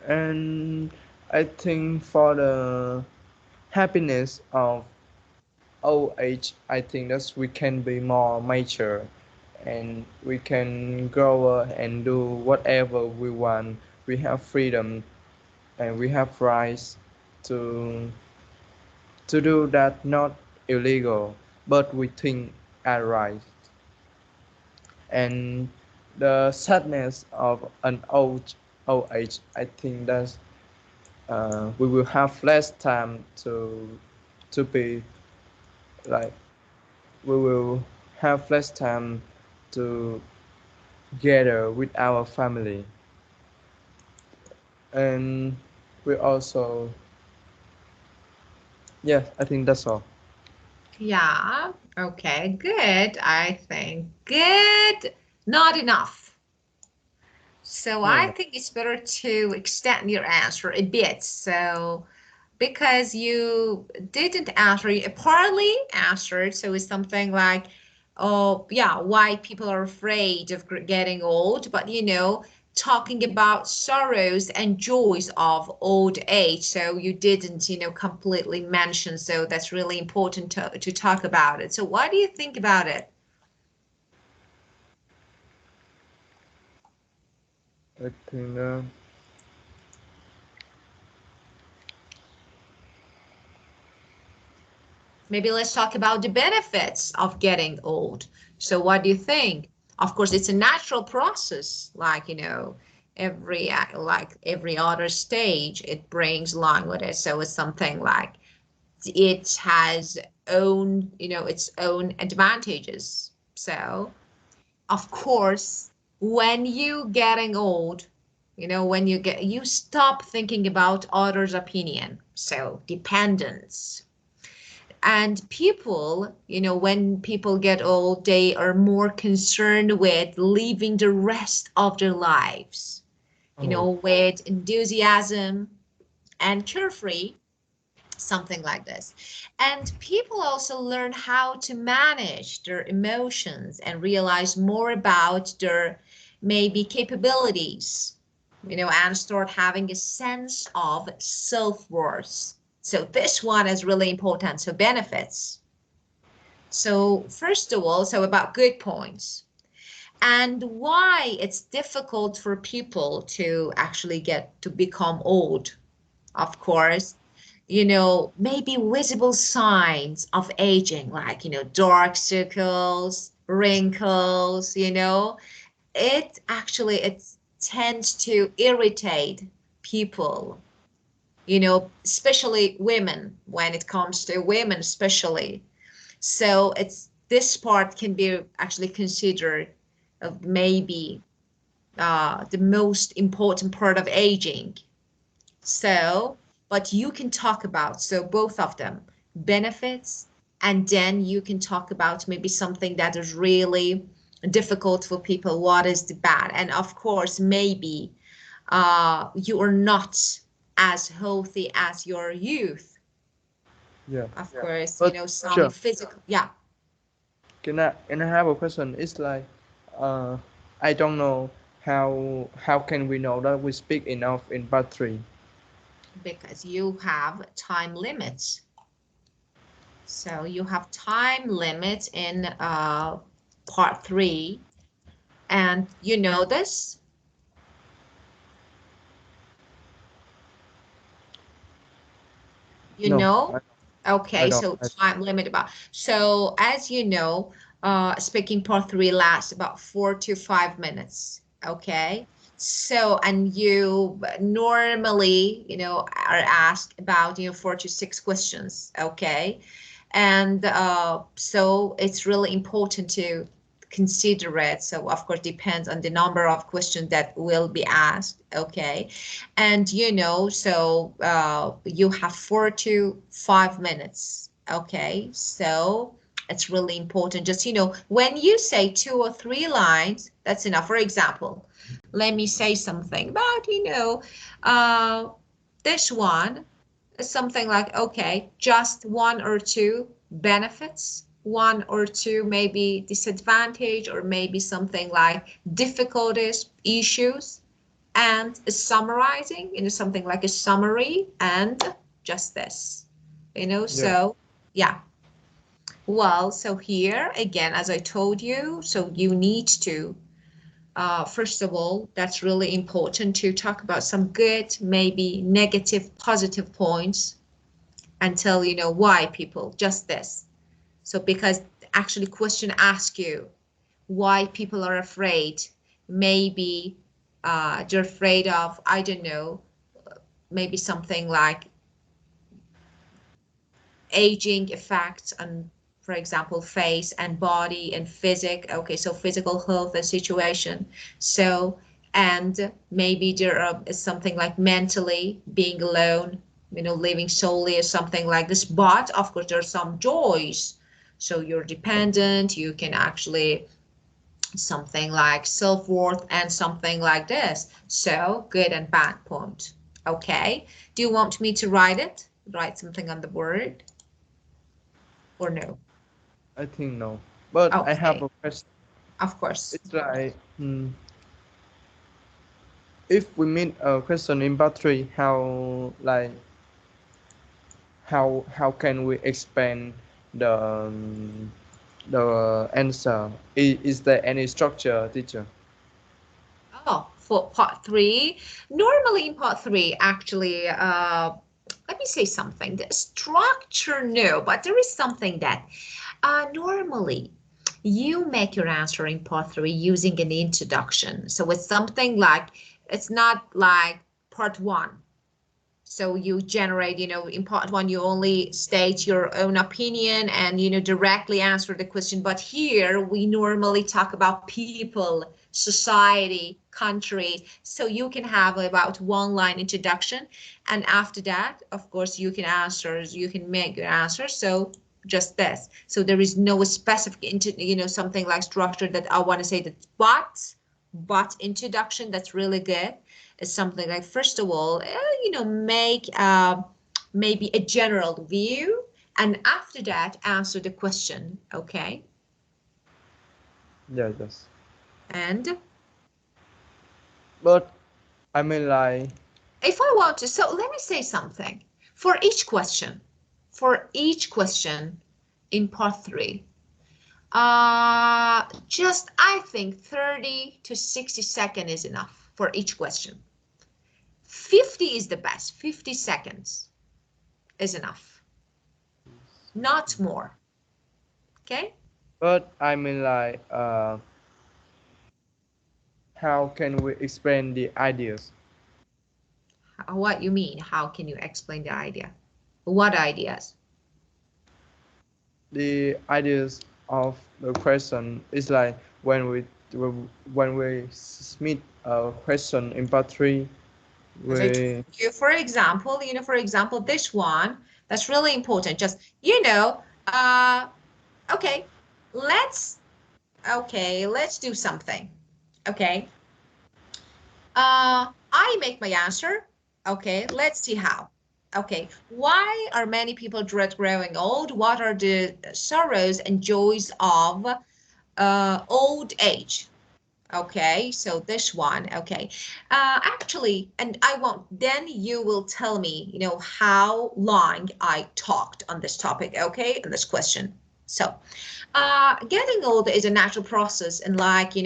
And I think for the happiness of old age, I think that we can be more mature and we can grow up and do whatever we want. We have freedom and we have rights to do that, not illegal, but we think are right. And the sadness of an old age, I think that we will have less time to be like, we will have less time to gather with our family. And we also, yeah, I think that's all. Yeah, okay, good. I think good. Not enough. So I No. think it's better to extend your answer a bit. So because you didn't answer, you partly answered. So it's something like, oh, yeah, why people are afraid of getting old, but talking about sorrows and joys of old age. So you didn't, completely mention. So that's really important to talk about it. So what do you think about it? I think Maybe let's talk about the benefits of getting old. So what do you think? Of course, it's a natural process, like, every other stage, it brings along with it. So it's something like it has its own advantages. So, of course, when you getting old, you stop thinking about others' opinion. So dependence. And people, when people get old, they are more concerned with living the rest of their lives, oh, with enthusiasm and carefree, something like this. And people also learn how to manage their emotions and realize more about their maybe capabilities, and start having a sense of self-worth. So this one is really important. So benefits. So first of all, so about good points and why it's difficult for people to actually get to become old. Of course, maybe visible signs of aging, like, dark circles, wrinkles, it tends to irritate people, especially women, when it comes to women, especially. So it's this part can be actually considered maybe the most important part of aging. So, but you can talk about, so both of them, benefits, and then you can talk about maybe something that is really difficult for people. What is the bad? And of course, maybe you are not as healthy as your youth. Yeah. Of course, But some sure. physical, yeah. Can I have a question? It's like, uh, I don't know how can we know that we speak enough in part 3? Because you have time limits. So you have time limits in part 3, and you know this? You No, know? I Okay, don't. so time limit about. So as you know, speaking part 3 lasts about 4 to 5 minutes. Okay. So, and you normally, are asked about, 4 to 6 questions. Okay. And so it's really important to consider it. So of course depends on the number of questions that will be asked. Okay. And so you have 4 to 5 minutes. Okay. So it's really important. Just, when you say 2 or 3 lines, that's enough. For example, let me say something about, this one, something like, okay, just 1 or 2 benefits, 1 or 2 maybe disadvantage, or maybe something like difficulties, issues, and summarizing, something like a summary, and just this, Yeah. so yeah. Well, so here again, as I told you, so you need to first of all, that's really important to talk about some good, maybe negative, positive points, and tell why people, just this. So because actually question ask you why people are afraid. Maybe they're afraid of, I don't know, maybe something like aging effects on, for example, face and body and okay, so physical health and situation. So, and maybe there is something like mentally being alone, living solely or something like this. But of course, there are some joys. So you're dependent, you can actually something like self-worth and something like this. So good and bad point. Okay. Do you want me to write it? Write something on the board? Or no? I think no. But I have Okay, a question. of course. It's like, if we meet a question in part 3, how can we expand the the answer? Is there any structure, teacher? Oh, for part 3, normally in part 3, actually, let me say something. The structure, no, but there is something that normally you make your answer in part 3 using an introduction. So it's something like, it's not like part 1. So you generate, in part 1, you only state your own opinion and, directly answer the question. But here we normally talk about people, society, country. So you can have about 1-line introduction. And after that, of course, you can make your answer. So just this. So there is no specific, something like structure that I want to say that, but introduction, that's really good. Is something like, first of all, make maybe a general view, and after that answer the question. Okay. Yeah, yes. And But I mean, like, if I want to, so let me say something. For each question in part 3, just I think 30 to 60 seconds is enough for each question. 50 is the best. 50 seconds is enough, not more. Okay. but I mean, like, how can we explain the ideas? What you mean? How can you explain the idea? What ideas? The ideas of the question is like when we submit a question in part three, As I told we you, for example, this one, that's really important. Just, okay, let's, let's do something. Okay. I make my answer. Okay, let's see how. Okay, why are many people dread growing old? What are the sorrows and joys of old age? Okay, so this one, okay. Actually, and I won't, then you will tell me, how long I talked on this topic, okay, on this question. So, getting older is a natural process, and like,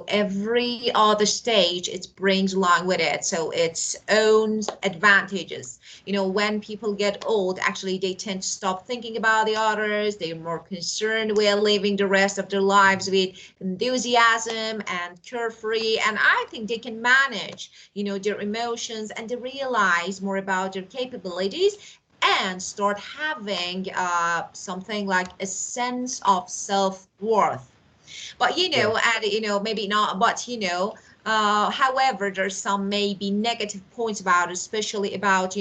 every other stage, it brings along with it. So its own advantages. When people get old, actually, they tend to stop thinking about the others. They're more concerned with living the rest of their lives with enthusiasm and carefree. And I think they can manage, their emotions, and they realize more about their capabilities and start having something like a sense of self-worth. But yeah. maybe not, but however, there's some maybe negative points about it, especially about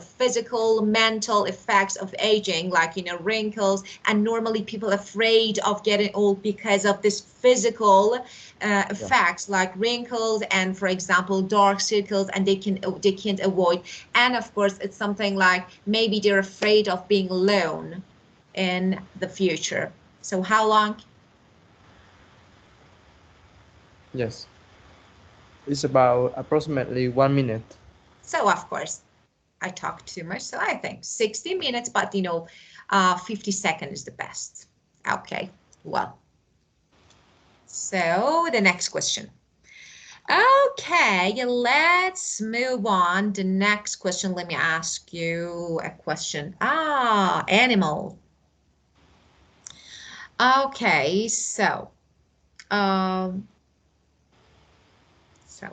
physical, mental effects of aging, like wrinkles, and normally people afraid of getting old because of this physical Yeah. effects like wrinkles and, for example, dark circles, and they can't avoid. And of course, it's something like maybe they're afraid of being alone in the future. So how long? Yes. It's about approximately 1 minute. So of course, I talk too much. So I think 60 minutes, but 50 seconds is the best. Okay, well, so the next question. Okay, let's move on. The next question, let me ask you a question. Animal. Okay, um, so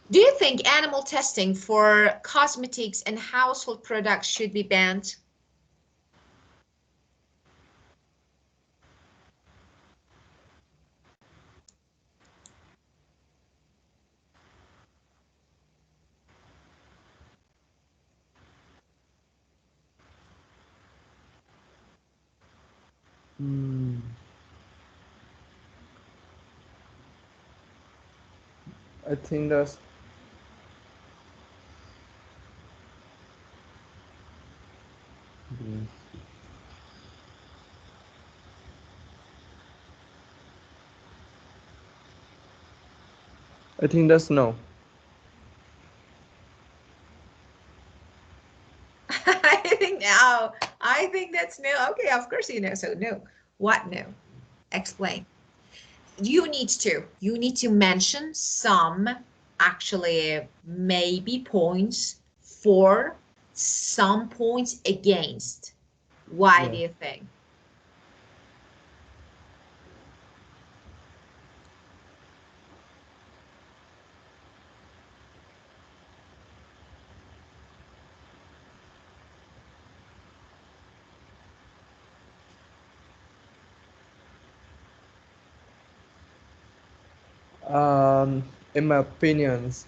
do you think animal testing for cosmetics and household products should be banned? Hmm. I think that's I think that's no. I think no. I think that's no. Okay, of course you know. So no. What no? Explain. You need to mention some actually maybe points for, some points against. Why do Yeah. you think? In my opinions,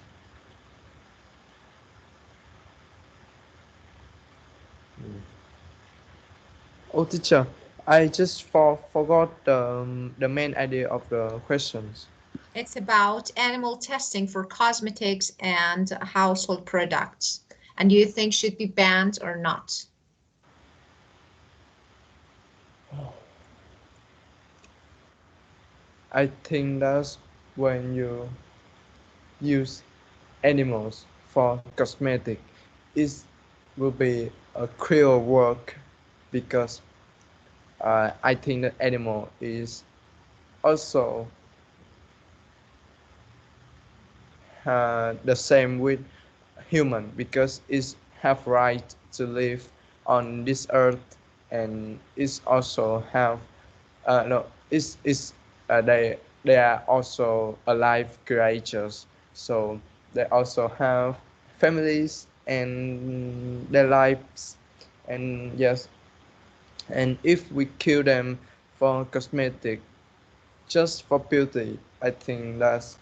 oh teacher, I just forgot the main idea of the questions. It's about animal testing for cosmetics and household products. And do you think should be banned or not? I think that's when you use animals for cosmetic, it will be a cruel work because I think that animal is also the same with human because it's have right to live on this earth and it's also have no it's they are also alive creatures, so they also have families and their lives, and yes, And if we kill them for cosmetic, just for beauty, I think that's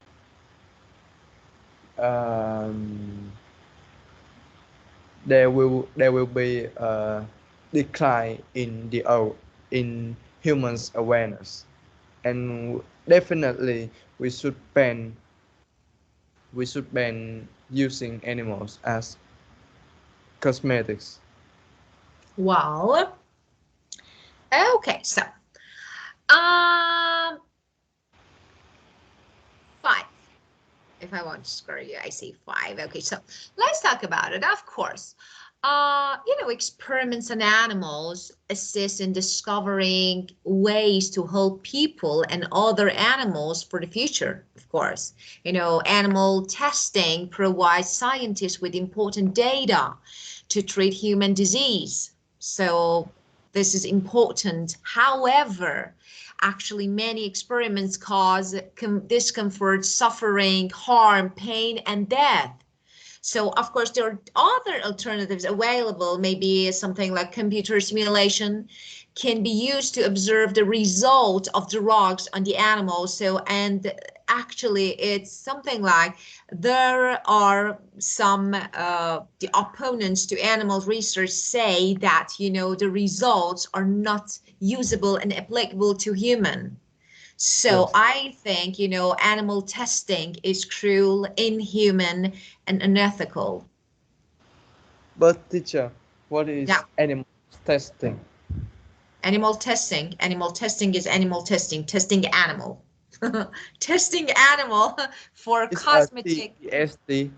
um, there will be a decline in in humans awareness, and definitely we should ban using animals as cosmetics. Well, okay, so um 5. If I want to score you, I say 5. Okay, so let's talk about it. Of course, experiments on animals assist in discovering ways to help people and other animals for the future. Of course, animal testing provides scientists with important data to treat human disease. So this is important. However, actually, many experiments cause discomfort, suffering, harm, pain, and death. So, of course, there are other alternatives available. Maybe something like computer simulation can be used to observe the result of drugs on the animals. So, and actually, it's something like there are some the opponents to animal research say that the results are not usable and applicable to human. So Yes. I think, animal testing is cruel, inhuman, and unethical. But teacher, what Yeah, is animal testing? animal testing is animal testing, testing animal. Testing animal for It's a cosmetic. TEST. What?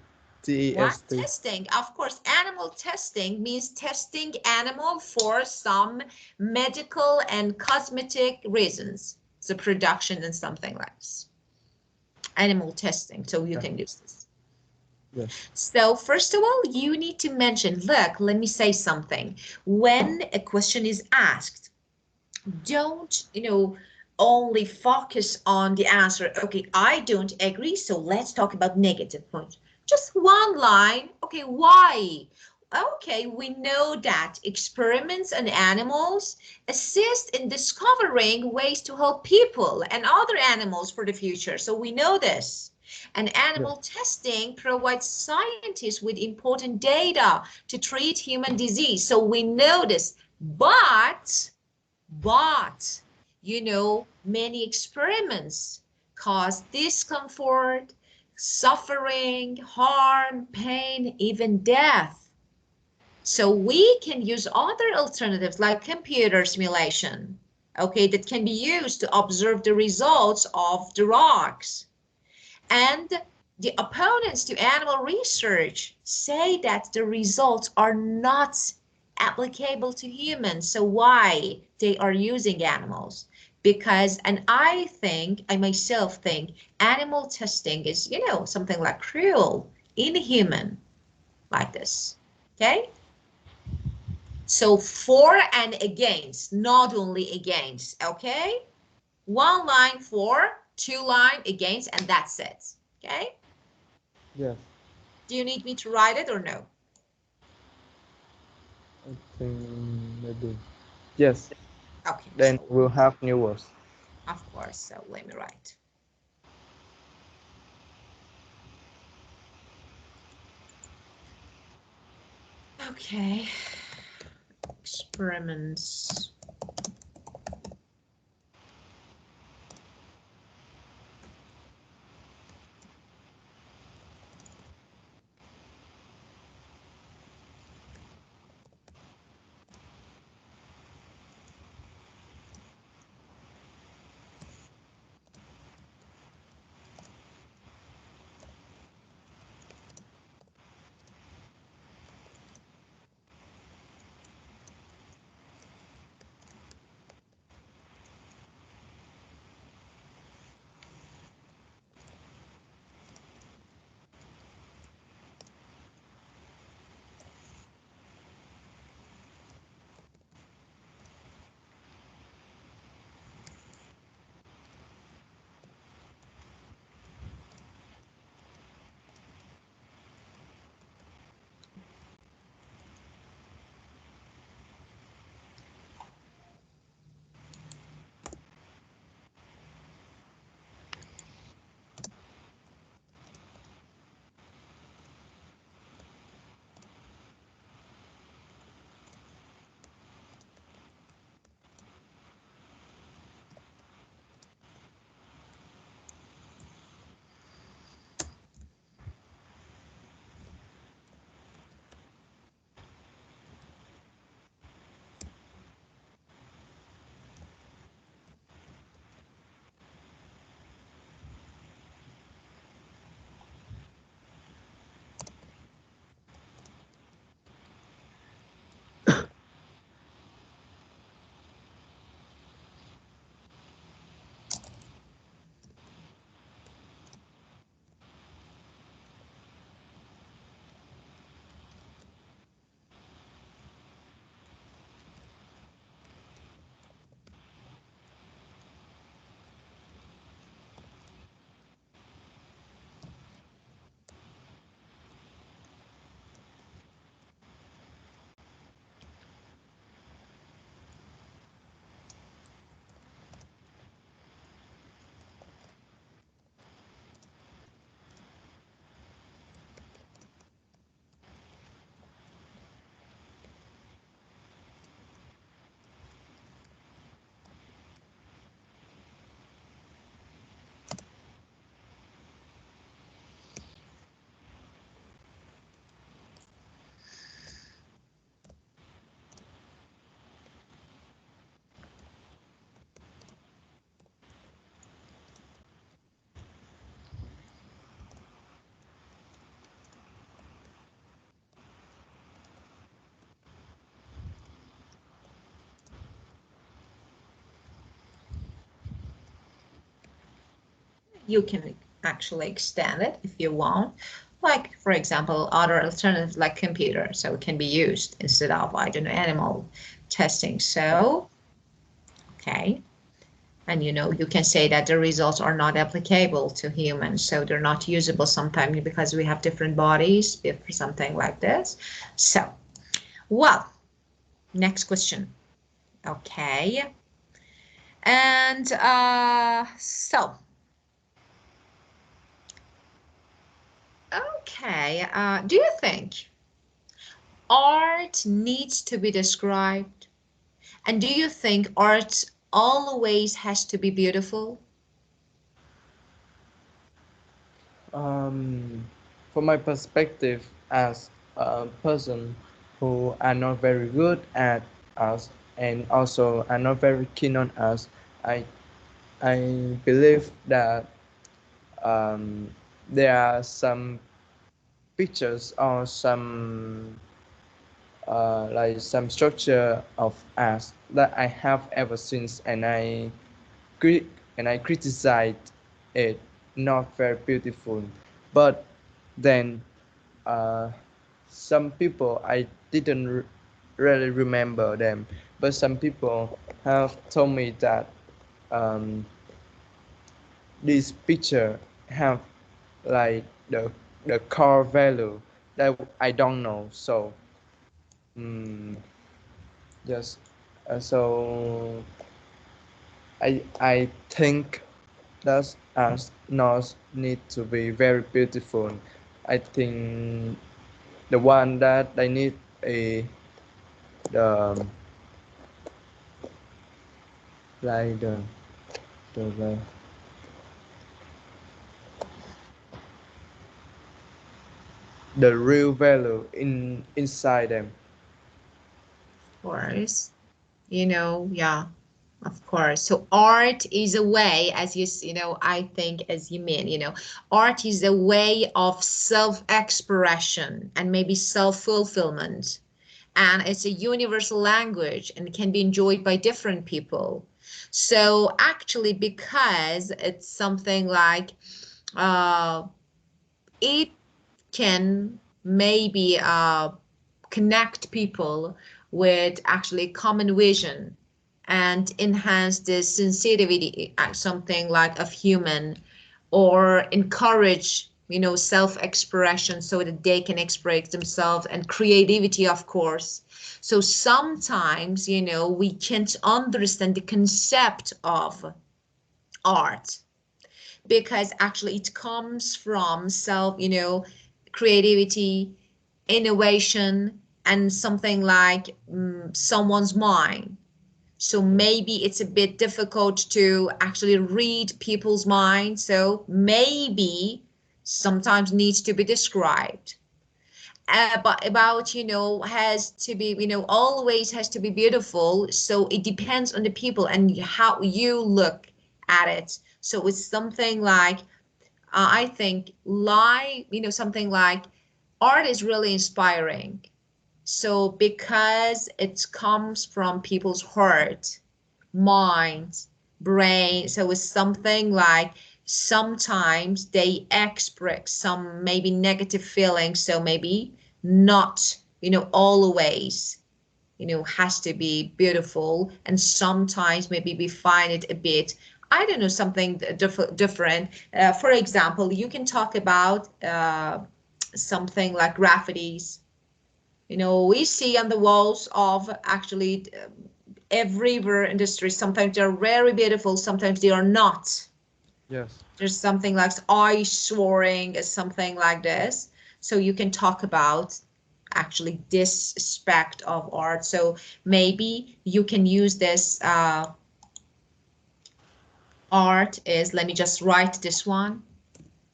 TEST. Testing. Of course, animal testing means testing animal for some medical and cosmetic reasons. So production and something like this. Animal testing. So you Yeah. can use this. Yes. So first of all, you need to mention, look, let me say something. When a question is asked, don't, only focus on the answer. Okay, I don't agree, so let's talk about negative points. Just one line. Okay, why? Okay, we know that experiments on animals assist in discovering ways to help people and other animals for the future. So we know this. And Yes. animal testing provides scientists with important data to treat human disease. So we know this. But, many experiments cause discomfort, suffering, harm, pain, even death. So we can use other alternatives like computer simulation, okay, that can be used to observe the results of the rocks. And the opponents to animal research say that the results are not applicable to humans. So why they are using animals? Because, and I myself think, animal testing is, something like cruel, inhuman, like this. Okay? So for and against, not only against, okay? One line for, two line against, and that's it. Okay? Yes. Do you need me to write it or no? I think maybe. Yes. Okay, Then so we'll have new words. of course, so let me write. Okay, experiments. you can actually extend it if you want. Like, for example, other alternatives like computer, so it can be used instead of, I don't know, animal testing. So, okay. And you can say that the results are not applicable to humans, so they're not usable sometimes because we have different bodies, if something like this. So, well, next question. Okay. And so, okay, do you think art needs to be described? And do you think art always has to be beautiful? From my perspective, as a person who are not very good at us and also are not very keen on us, I I believe that um, there are some pictures or some like some structure of art that I have ever since, and cri- I criticize it not very beautiful. But then uh, some people I didn't really remember them, but some people have told me that um, this picture have like the core value that I don't know. So um, just so I think that as not need to be very beautiful. I think the one that I need a the like the the real value inside them. Of course. Yeah, of course. So art is a way, as I think as you mean, art is a way of self-expression and maybe self-fulfillment. And it's a universal language and can be enjoyed by different people. So actually, because it's something like it can maybe connect people with actually common vision and enhance the sensitivity at something like of human, or encourage self-expression so that they can express themselves, and creativity, of course. So sometimes we can't understand the concept of art because actually it comes from self, creativity, innovation, and something like someone's mind. So maybe it's a bit difficult to actually read people's minds. So maybe sometimes needs to be described. But about, has to be, always has to be beautiful. So it depends on the people and how you look at it. So it's something like, I think, something like art is really inspiring. So because it comes from people's heart, mind, brain, so it's something like sometimes they express some maybe negative feelings, so maybe not, always, has to be beautiful, and sometimes maybe we find it a bit, I don't know, something different. For example, you can talk about something like graffitis. We see on the walls of actually everywhere industry. Sometimes they're very beautiful, sometimes they are not. Yes. There's something like eye soaring, is something like this. So you can talk about actually this aspect of art. So maybe you can use this art is, let me just write this one.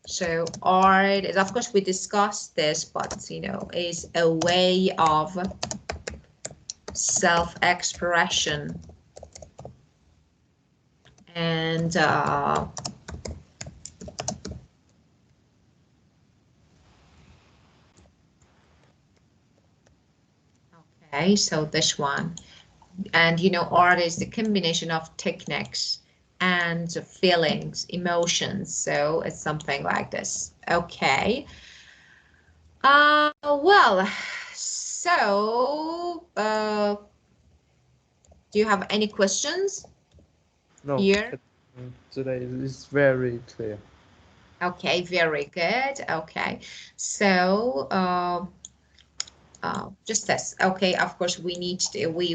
So art is, of course, we discussed this, but is a way of self-expression and okay, so this one. And art is the combination of techniques and feelings, emotions. So it's something like this. Okay. Well, so do you have any questions No, here? today is very clear. Okay, very good. Okay, so just this. Okay, of course we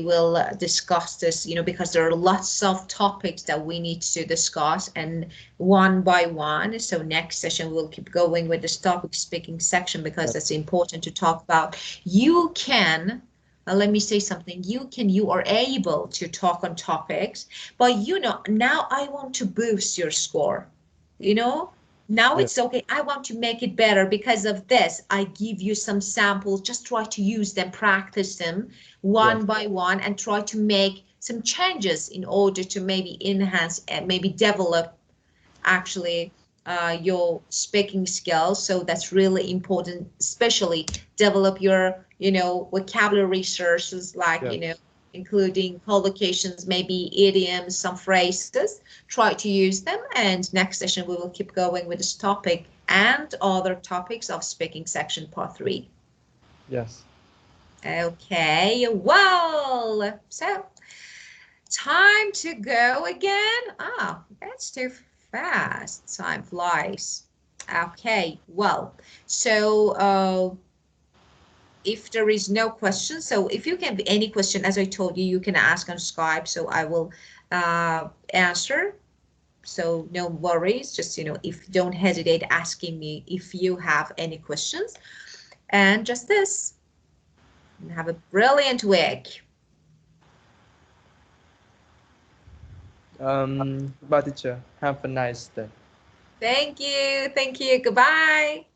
will discuss this, because there are lots of topics that we need to discuss, and one by one. So next session we'll keep going with this topic speaking section, because it's important to talk about. You can, let me say something. You are able to talk on topics, but now I want to boost your score. Now Yeah. it's okay. I want to make it better because of this. I give you some samples. Just try to use them, practice them one by one, and try to make some changes in order to maybe enhance and maybe develop actually your speaking skills. So that's really important, especially develop your, vocabulary resources, like, including collocations, maybe idioms, some phrases. Try to use them. And next session, we will keep going with this topic and other topics of speaking section part 3. Yes. Okay, well, so time to go again. That's too fast. Time flies. Okay, well, so if there is no question, so if you can be any question, as I told you, you can ask on Skype, so I will answer. So no worries, just, if don't hesitate asking me if you have any questions. And just this, and have a brilliant week. Bye, teacher. Have a nice day. Thank you. Thank you. Goodbye.